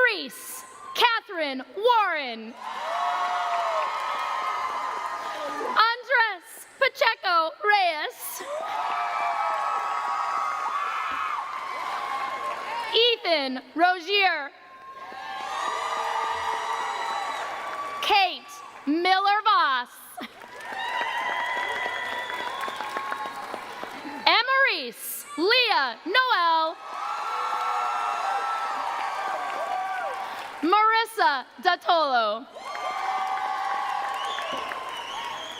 Reese Catherine Warren. Andres Pacheco Reyes. Ethan Rogier. Kate Miller Voss. Emerise Leah Noel. Marissa Datolo.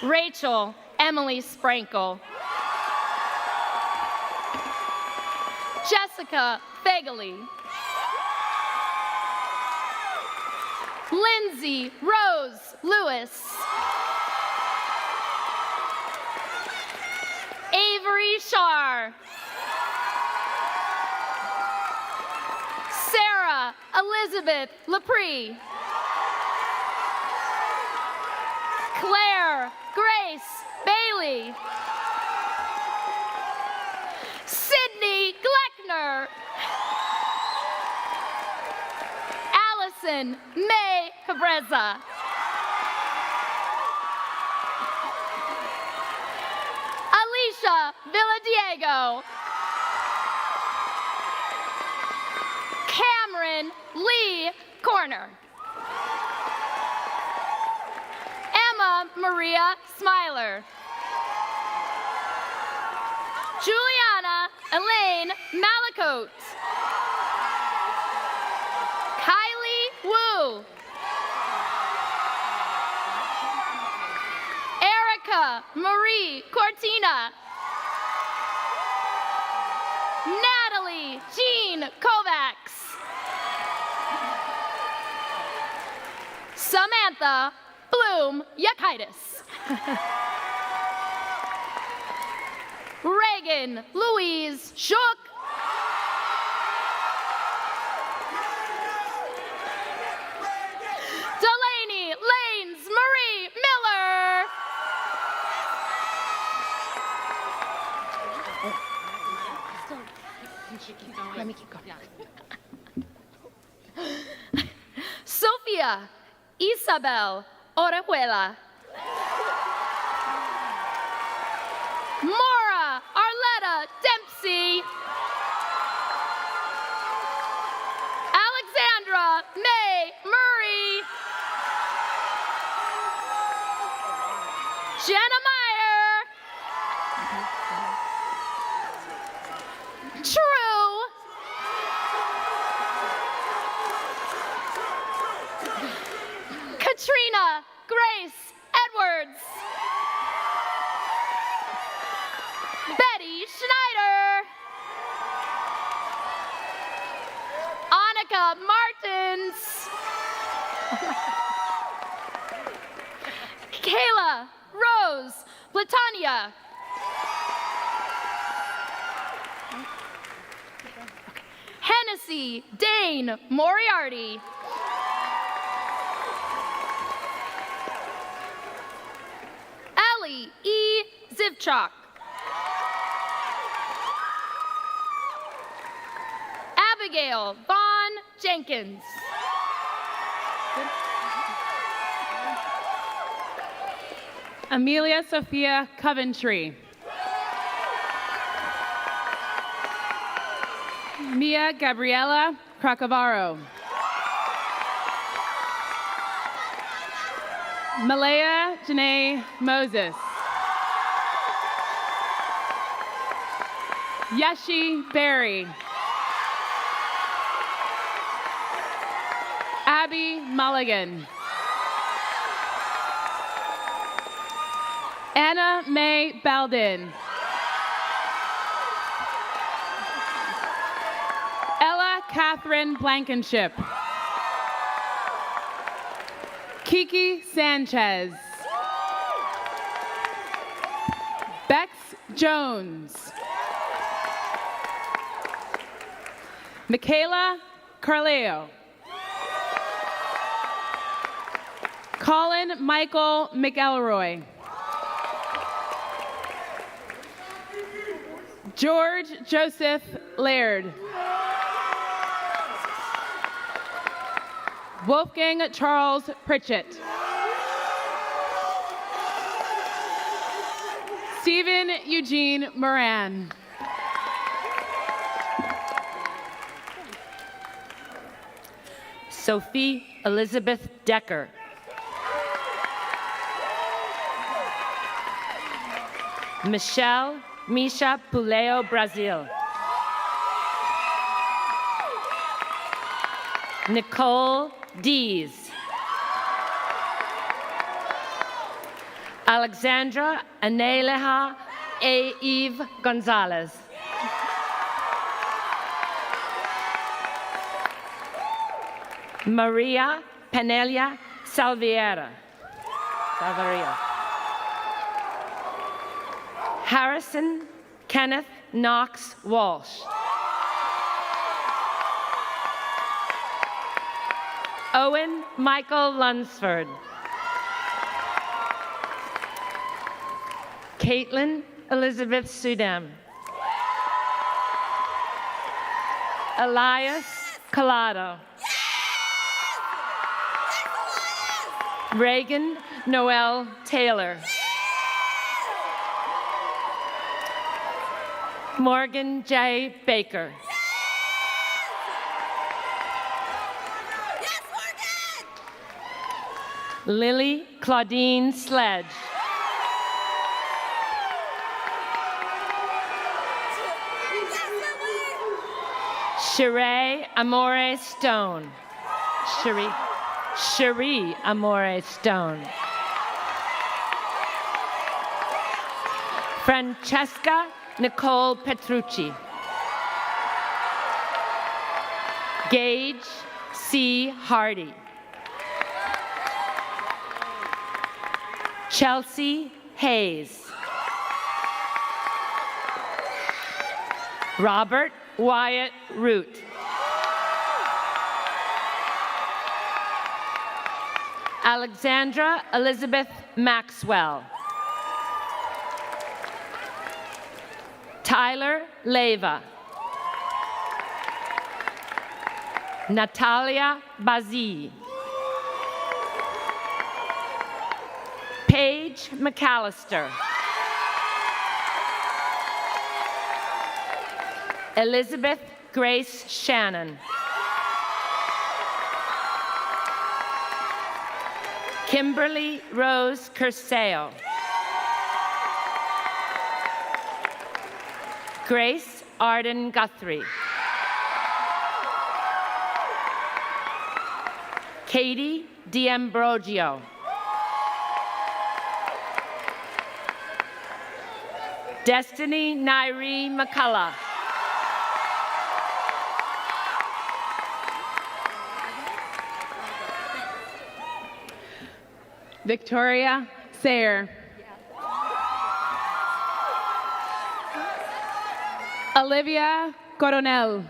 Rachel Emily Sprankle. Jessica Fegley. Lindsay Rose Lewis. Avery Shar. Sarah Elizabeth Lepre. Claire Grace Bailey. Sydney Gleckner. Allison May Cabreza. Alicia Villadiego. Cameron Lee Corner. Emma Maria Smiler. Juliana Elaine Malacote. Kylie Wu. Erica Marie Cortina. Natalie Jean Kovacs. Samantha Bloom Yakitis. Reagan Louise Shook. Delaney Lanes Marie Miller. Let me keep going. Sofia Isabel Orejuela. Mora Arletta Dempsey. Alexandra May Murray. Jenna Meyer. True. Katrina Grace Edwards. Betty Schneider. Annika Martins. Kayla Rose Platania. Hennessy Dane Moriarty. Ellie E. Zivchak. Abigail Vaughn Jenkins. Amelia Sophia Coventry. Mia Gabriela Cracovaro. Malaya Janae Moses. Yeshi Berry. Abby Mulligan. Anna Mae Belden. Ella Catherine Blankenship. Kiki Sanchez. Bex Jones. Michaela Carleo. Colin Michael McElroy. George Joseph Laird. Wolfgang Charles Pritchett. Stephen Eugene Moran. Sophie Elizabeth Decker. Michelle Misha Puleo Brazil. Nicole Dees. Alexandra Aneleja A. Eve Gonzalez. Maria Penelia Salviera. Harrison Kenneth Knox Walsh. Owen Michael Lunsford. Caitlin Elizabeth Sudem. Elias Collado. Reagan Noel Taylor. Morgan J. Baker. Lily Claudine Sledge. Sheree Amore Stone. Cherie Amore Stone. Francesca Nicole Petrucci. Gage C. Hardy. Chelsea Hayes. Robert Wyatt Root. Alexandra Elizabeth Maxwell. Tyler Leva. Natalia Bazzi. Paige McAllister. Elizabeth Grace Shannon. Kimberly Rose Curseo. Grace Arden Guthrie. Katie D'Ambrogio. Destiny Nairi McCullough. Victoria Sayre. Olivia Coronel.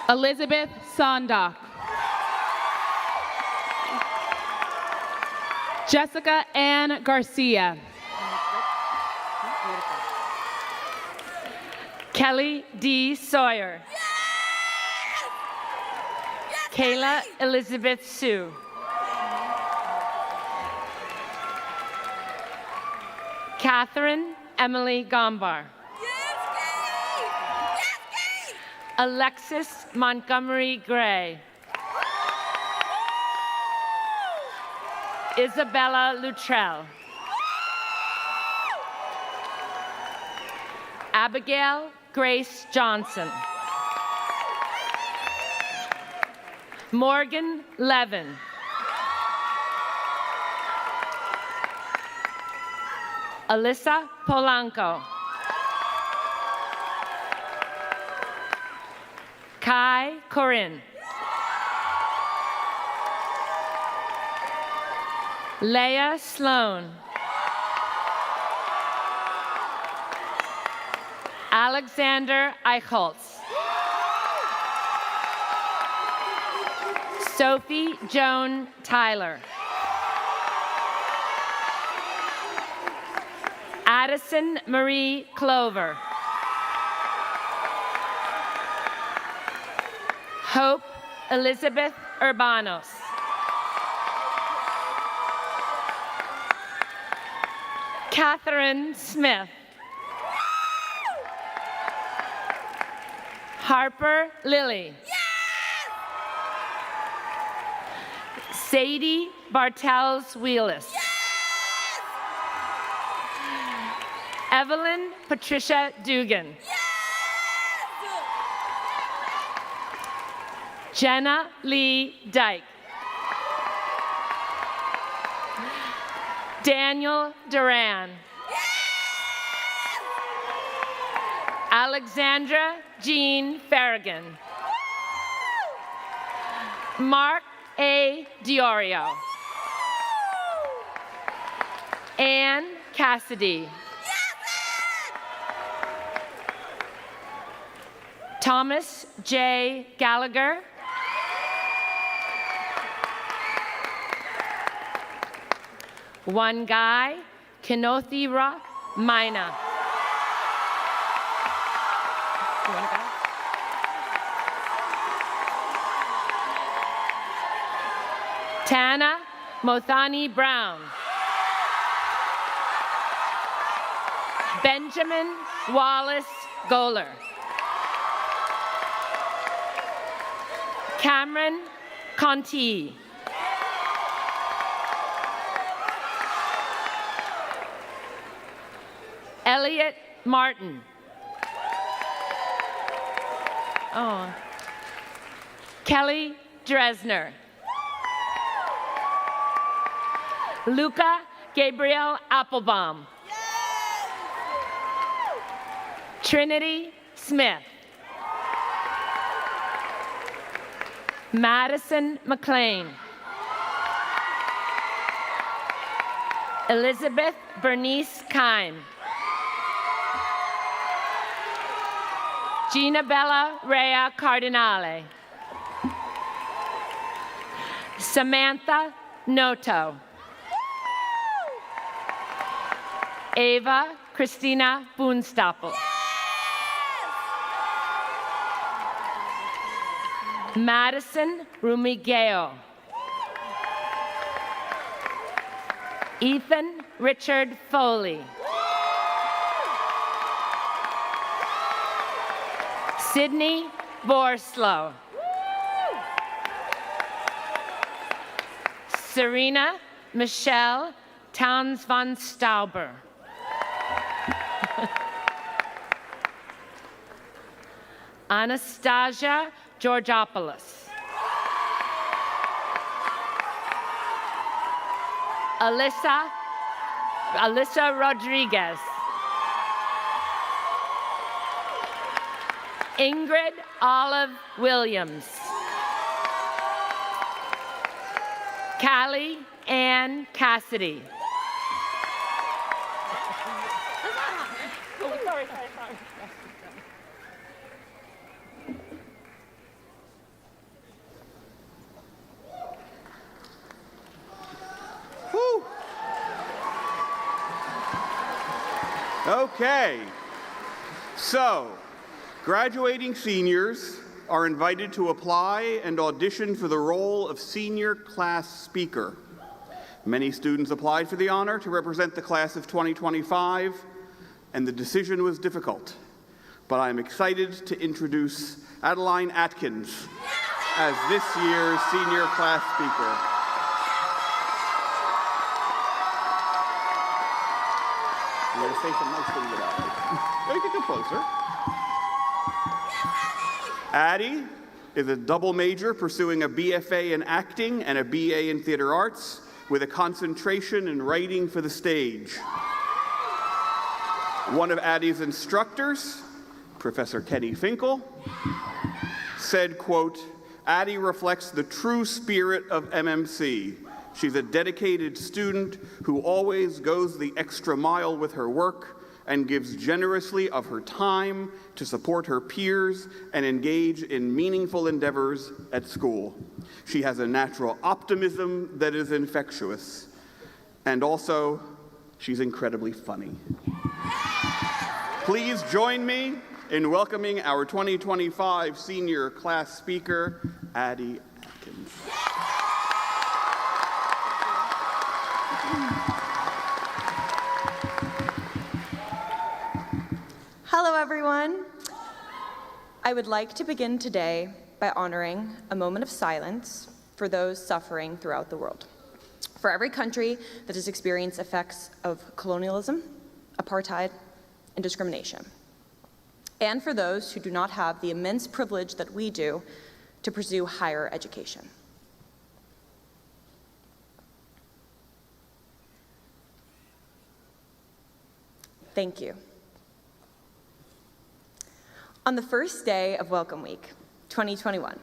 Elizabeth Sondock. Jessica Ann Garcia. Kelly D. Sawyer. Kayla Elizabeth Sue. Catherine Emily Gombar. Alexis Montgomery Gray. Isabella Luttrell. Abigail Grace Johnson. Morgan Levin. Alyssa Polanco. Kai Corinne. Leah Sloan. Alexander Eichholtz. Sophie Joan Tyler. Addison Marie Clover. Hope Elizabeth Urbanos. Catherine Smith. Harper Lilly. Sadie Bartels Wheelis. Evelyn Patricia Dugan. Jenna Lee Dyke. Daniel Duran. Alexandra Jean Farragon. Mark A. Diorio. Ann Cassidy. Thomas J. Gallagher. Wangai Kinothira Maina. Tana Mothani Brown. Benjamin Wallace Goler. Cameron Conti. Elliot Martin. Oh. Kelly Dresner. Luca Gabriel Applebaum. Trinity Smith. Madison McLean. Elizabeth Bernice Kime. Gina Bella Rea Cardinale. Samantha Noto. Ava Christina Boonstoppel. Madison Rumigeo. Ethan Richard Foley. Sydney Borslow. Serena Michelle Towns von Stauber. Anastasia Georgopoulos. Alyssa Rodriguez. Ingrid Olive Williams. Callie Ann Cassidy. Whew. Okay, so graduating seniors are invited to apply and audition for the role of senior class speaker. Many students applied for the honor to represent the class of 2025, and the decision was difficult. But I'm excited to introduce Adeline Atkins as this year's senior class speaker. I'm going to say some nice things about you. You can come closer. Addie is a double major pursuing a BFA in acting and a BA in theater arts with a concentration in writing for the stage. One of Addie's instructors, Professor Kenny Finkel, said, quote, "Addie reflects the true spirit of MMC. She's a dedicated student who always goes the extra mile with her work and gives generously of her time to support her peers and engage in meaningful endeavors at school. She has a natural optimism that is infectious. And also, she's incredibly funny." Please join me in welcoming our 2025 senior class speaker, Addie Atkins. Hello, everyone. I would like to begin today by honoring a moment of silence for those suffering throughout the world. For every country that has experienced effects of colonialism, apartheid, and discrimination. And for those who do not have the immense privilege that we do to pursue higher education. Thank you. On the first day of Welcome Week, 2021,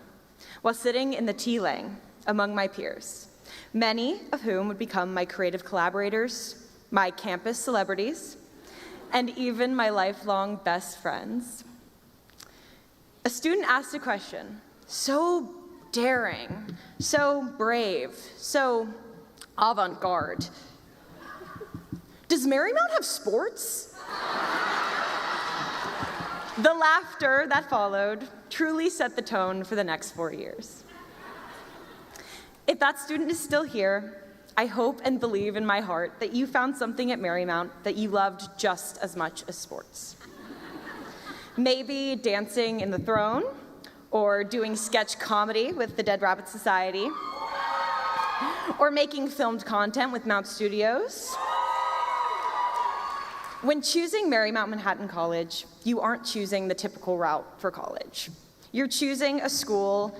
while sitting in the tea lang among my peers, many of whom would become my creative collaborators, my campus celebrities, and even my lifelong best friends, a student asked a question so daring, so brave, so avant-garde. Does Marymount have sports? The laughter that followed truly set the tone for the next 4 years. If that student is still here, I hope and believe in my heart that you found something at Marymount that you loved just as much as sports. Maybe dancing in the throne, or doing sketch comedy with the Dead Rabbit Society, or making filmed content with Mount Studios. When choosing Marymount Manhattan College, you aren't choosing the typical route for college. You're choosing a school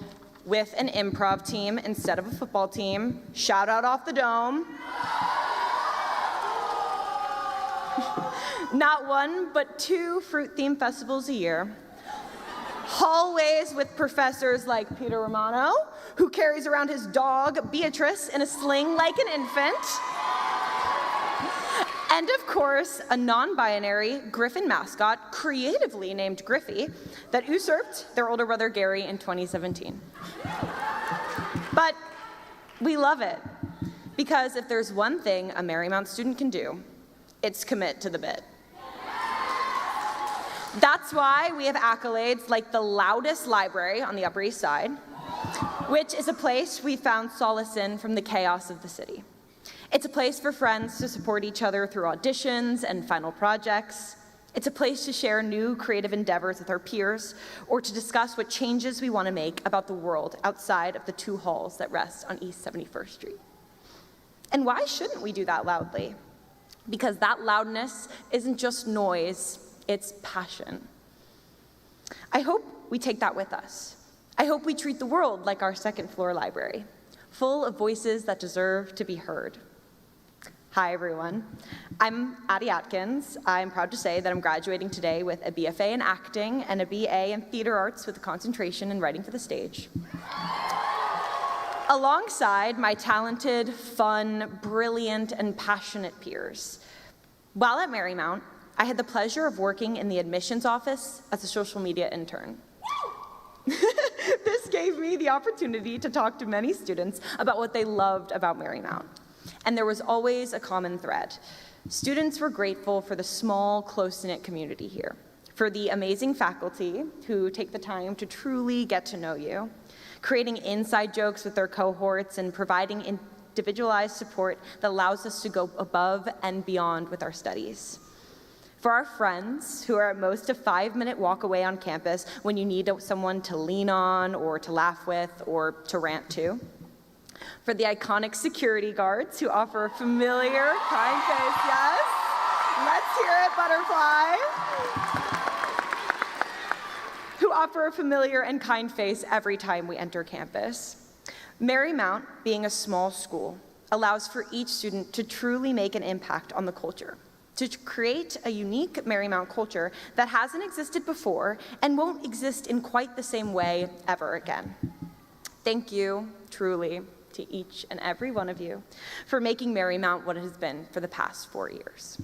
with an improv team instead of a football team. Shout out off the dome. Not one, but 2 fruit-themed festivals a year. Hallways with professors like Peter Romano, who carries around his dog, Beatrice, in a sling like an infant. And of course, a non-binary Griffin mascot, creatively named Griffey, that usurped their older brother Gary in 2017. But we love it, because if there's one thing a Marymount student can do, it's commit to the bit. That's why we have accolades like the loudest library on the Upper East Side, which is a place we found solace in from the chaos of the city. It's a place for friends to support each other through auditions and final projects. It's a place to share new creative endeavors with our peers, or to discuss what changes we want to make about the world outside of the 2 halls that rest on East 71st Street. And why shouldn't we do that loudly? Because that loudness isn't just noise, it's passion. I hope we take that with us. I hope we treat the world like our second-floor library, full of voices that deserve to be heard. Hi, everyone. I'm Addie Atkins. I'm proud to say that I'm graduating today with a BFA in acting and a BA in theater arts with a concentration in writing for the stage. Alongside my talented, fun, brilliant, and passionate peers. While at Marymount, I had the pleasure of working in the admissions office as a social media intern. This gave me the opportunity to talk to many students about what they loved about Marymount. And there was always a common thread. Students were grateful for the small, close-knit community here, for the amazing faculty who take the time to truly get to know you, creating inside jokes with their cohorts and providing individualized support that allows us to go above and beyond with our studies. For our friends who are at most a 5-minute walk away on campus when you need someone to lean on or to laugh with or to rant to. For the iconic security guards who offer a familiar, kind face, yes? Let's hear it, Butterfly. Who offer a familiar and kind face every time we enter campus. Marymount, being a small school, allows for each student to truly make an impact on the culture, to create a unique Marymount culture that hasn't existed before and won't exist in quite the same way ever again. Thank you, truly, to each and every one of you for making Marymount what it has been for the past 4 years.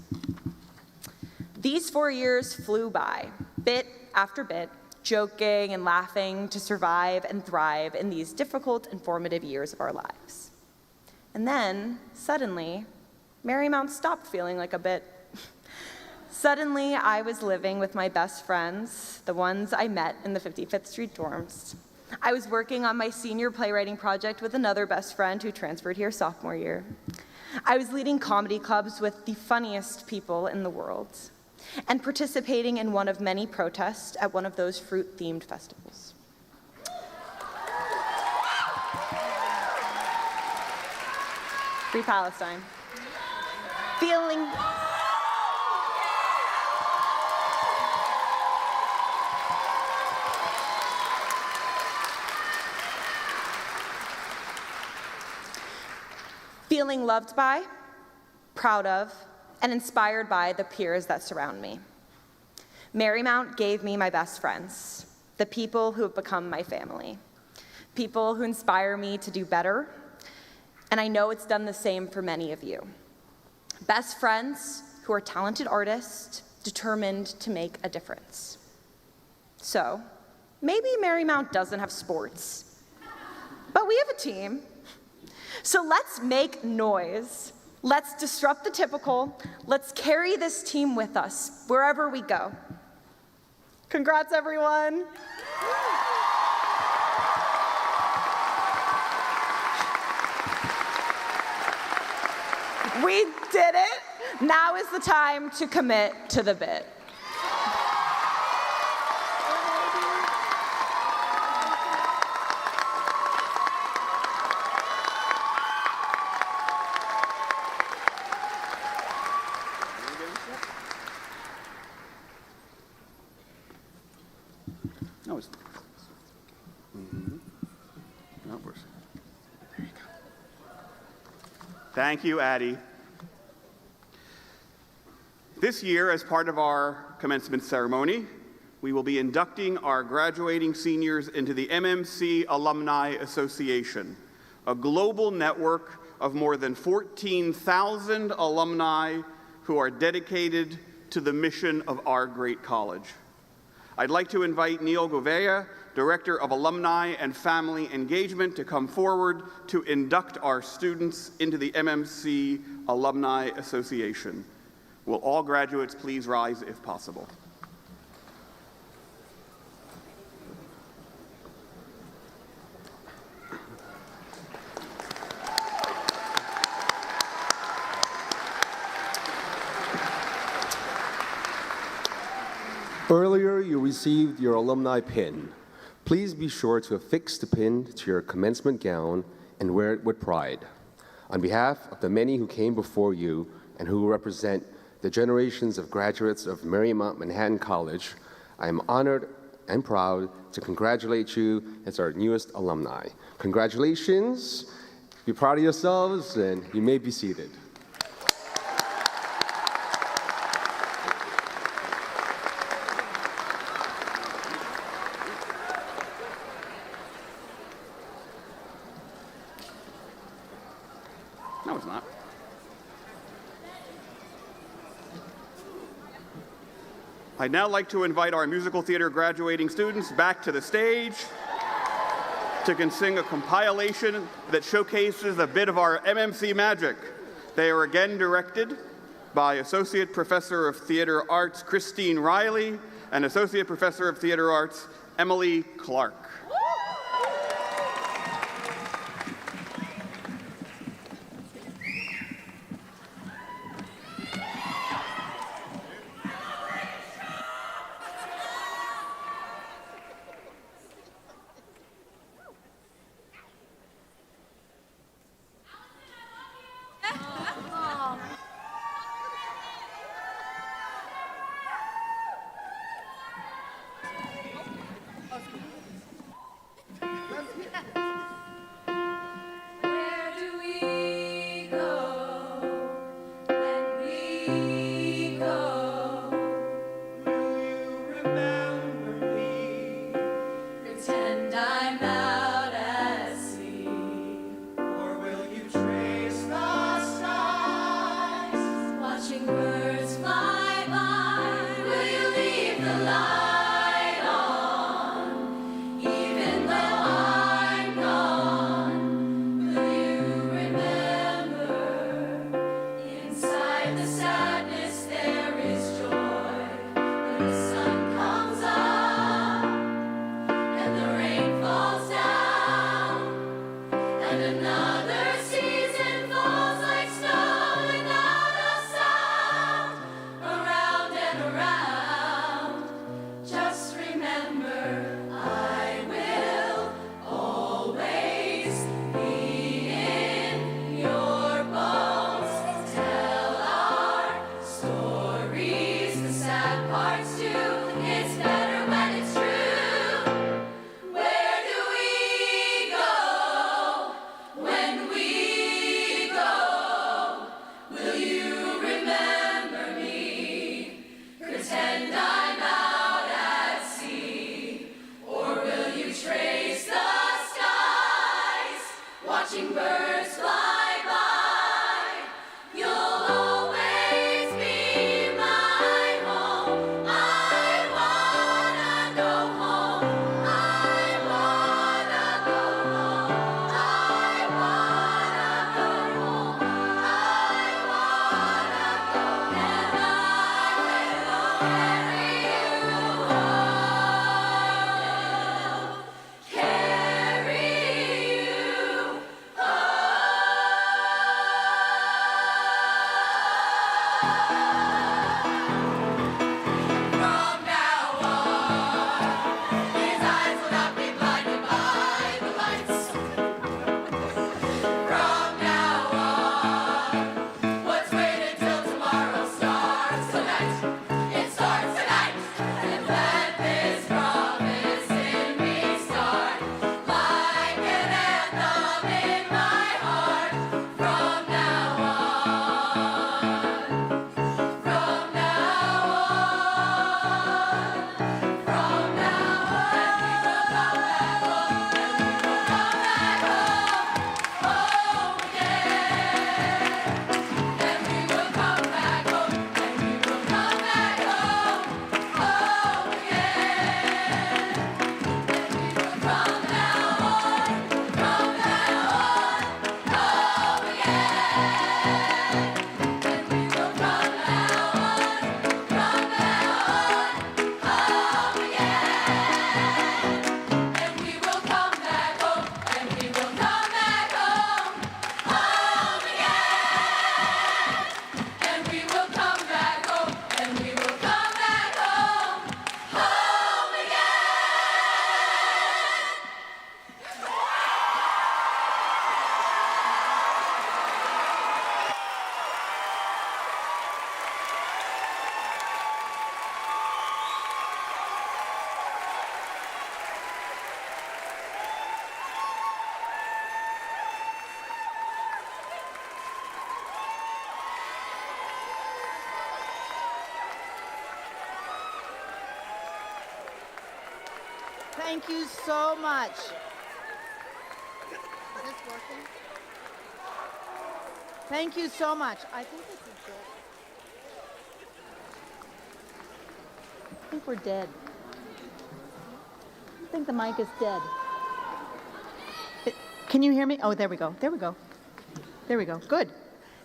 These 4 years flew by, bit after bit, joking and laughing to survive and thrive in these difficult and formative years of our lives. And then, suddenly, Marymount stopped feeling like a bit. Suddenly, I was living with my best friends, the ones I met in the 55th Street dorms. I was working on my senior playwriting project with another best friend who transferred here sophomore year. I was leading comedy clubs with the funniest people in the world and participating in one of many protests at one of those fruit-themed festivals. Free Palestine. Feeling loved by, proud of, and inspired by the peers that surround me. Marymount gave me my best friends, the people who have become my family, people who inspire me to do better, and I know it's done the same for many of you. Best friends who are talented artists, determined to make a difference. So, maybe Marymount doesn't have sports, but we have a team. So let's make noise Let's disrupt the typical. Let's carry this team with us wherever we go. Congrats, everyone. We did it. Now is the time to commit to the bit. No, it's. No, there you go. Thank you, Addie. This year, as part of our commencement ceremony, we will be inducting our graduating seniors into the MMC Alumni Association, a global network of more than 14,000 alumni who are dedicated to the mission of our great college. I'd like to invite Neil Gouveia, Director of Alumni and Family Engagement, to come forward to induct our students into the MMC Alumni Association. Will all graduates please rise if possible? Earlier, you received your alumni pin. Please be sure to affix the pin to your commencement gown and wear it with pride. On behalf of the many who came before you and who represent the generations of graduates of Marymount Manhattan College, I am honored and proud to congratulate you as our newest alumni. Congratulations, be proud of yourselves, and you may be seated. No, it's not. I'd now like to invite our musical theater graduating students back to the stage to sing a compilation that showcases a bit of our MMC magic. They are again directed by Associate Professor of Theater Arts Christine Riley and Associate Professor of Theater Arts Emily Clark. Pretend I'm out at sea, or will you trace the skies, watching birds fly by? Will you leave the light on, even though I'm gone? Will you remember, inside the sadness there is joy, when the sun comes up and the rain falls down, and another season falls like snow without a sound, around and around. Just remember, I will always be in your bones. Tell our Thank you so much. Is this working? Thank you so much. I think this is good. I think we're dead. I think the mic is dead. Can you hear me? Oh, there we go. There we go. There we go. Good.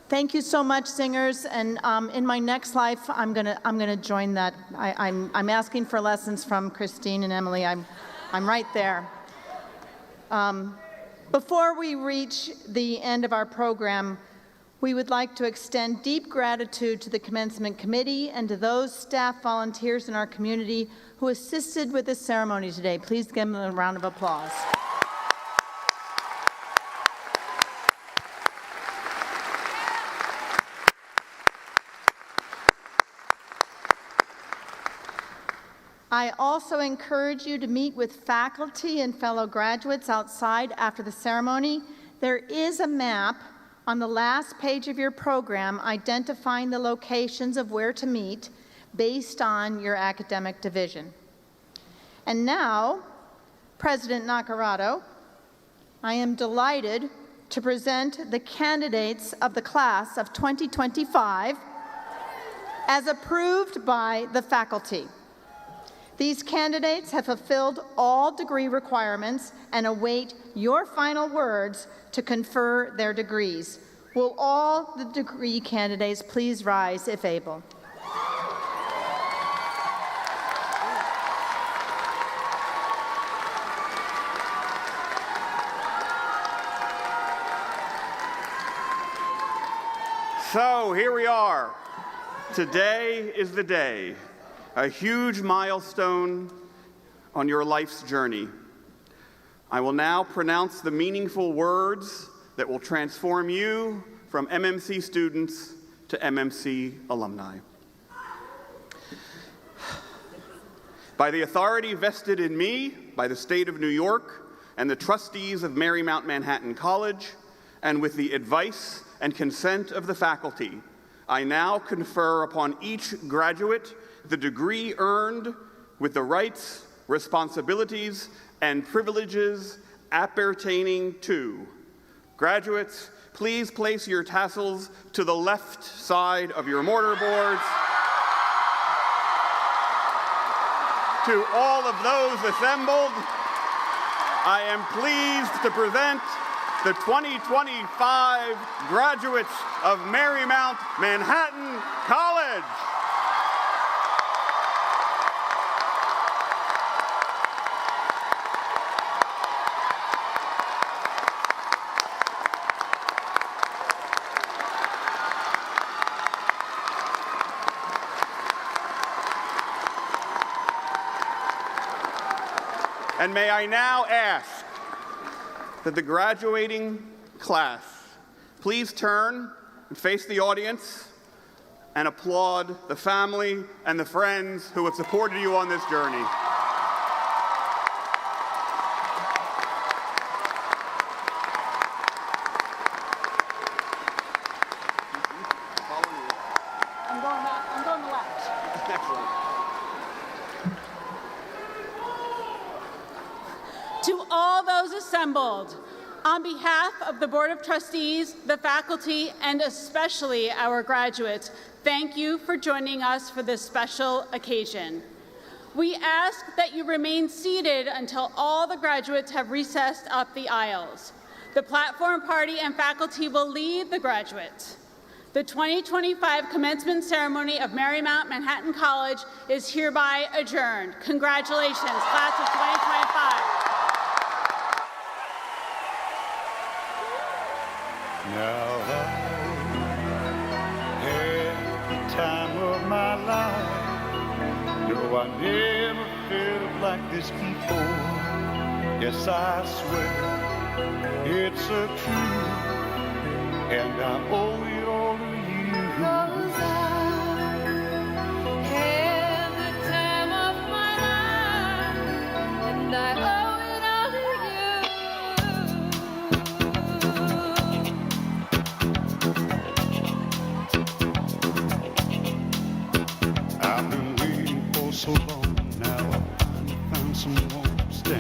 Thank you so much, singers. And in my next life, I'm gonna join that. I'm asking for lessons from Christine and Emily. I'm right there. Before we reach the end of our program, we would like to extend deep gratitude to the Commencement Committee and to those staff volunteers in our community who assisted with this ceremony today. Please give them a round of applause. I also encourage you to meet with faculty and fellow graduates outside after the ceremony. There is a map on the last page of your program identifying the locations of where to meet based on your academic division. And now, President Naccarato, I am delighted to present the candidates of the class of 2025 as approved by the faculty. These candidates have fulfilled all degree requirements and await your final words to confer their degrees. Will all the degree candidates please rise if able? So here we are. Today is the day. A huge milestone on your life's journey. I will now pronounce the meaningful words that will transform you from MMC students to MMC alumni. By the authority vested in me by the state of New York and the trustees of Marymount Manhattan College, and with the advice and consent of the faculty, I now confer upon each graduate the degree earned with the rights, responsibilities, and privileges appertaining to. Graduates, please place your tassels to the left side of your mortarboards. To all of those assembled, I am pleased to present the 2025 graduates of Marymount Manhattan College. And may I now ask that the graduating class please turn and face the audience and applaud the family and the friends who have supported you on this journey. I'm going to left. Excellent. To all those assembled, on behalf of the Board of Trustees, the faculty, and especially our graduates, thank you for joining us for this special occasion. We ask that you remain seated until all the graduates have recessed up the aisles. The platform party and faculty will lead the graduates. The 2025 commencement ceremony of Marymount Manhattan College is hereby adjourned. Congratulations, class of 2025. Now I had the time of my life. No, I never felt like this before. Yes, I swear it's a truth, and I owe it all to you. 'Cause I had the time of my life, and I owe it all to you. I've been waiting for so long now. I finally found someone to stand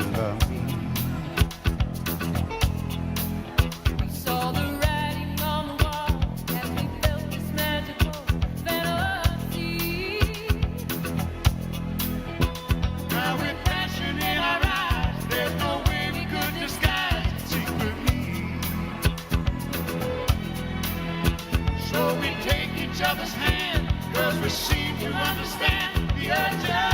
each other's hand, 'cause we seem to understand the urgency.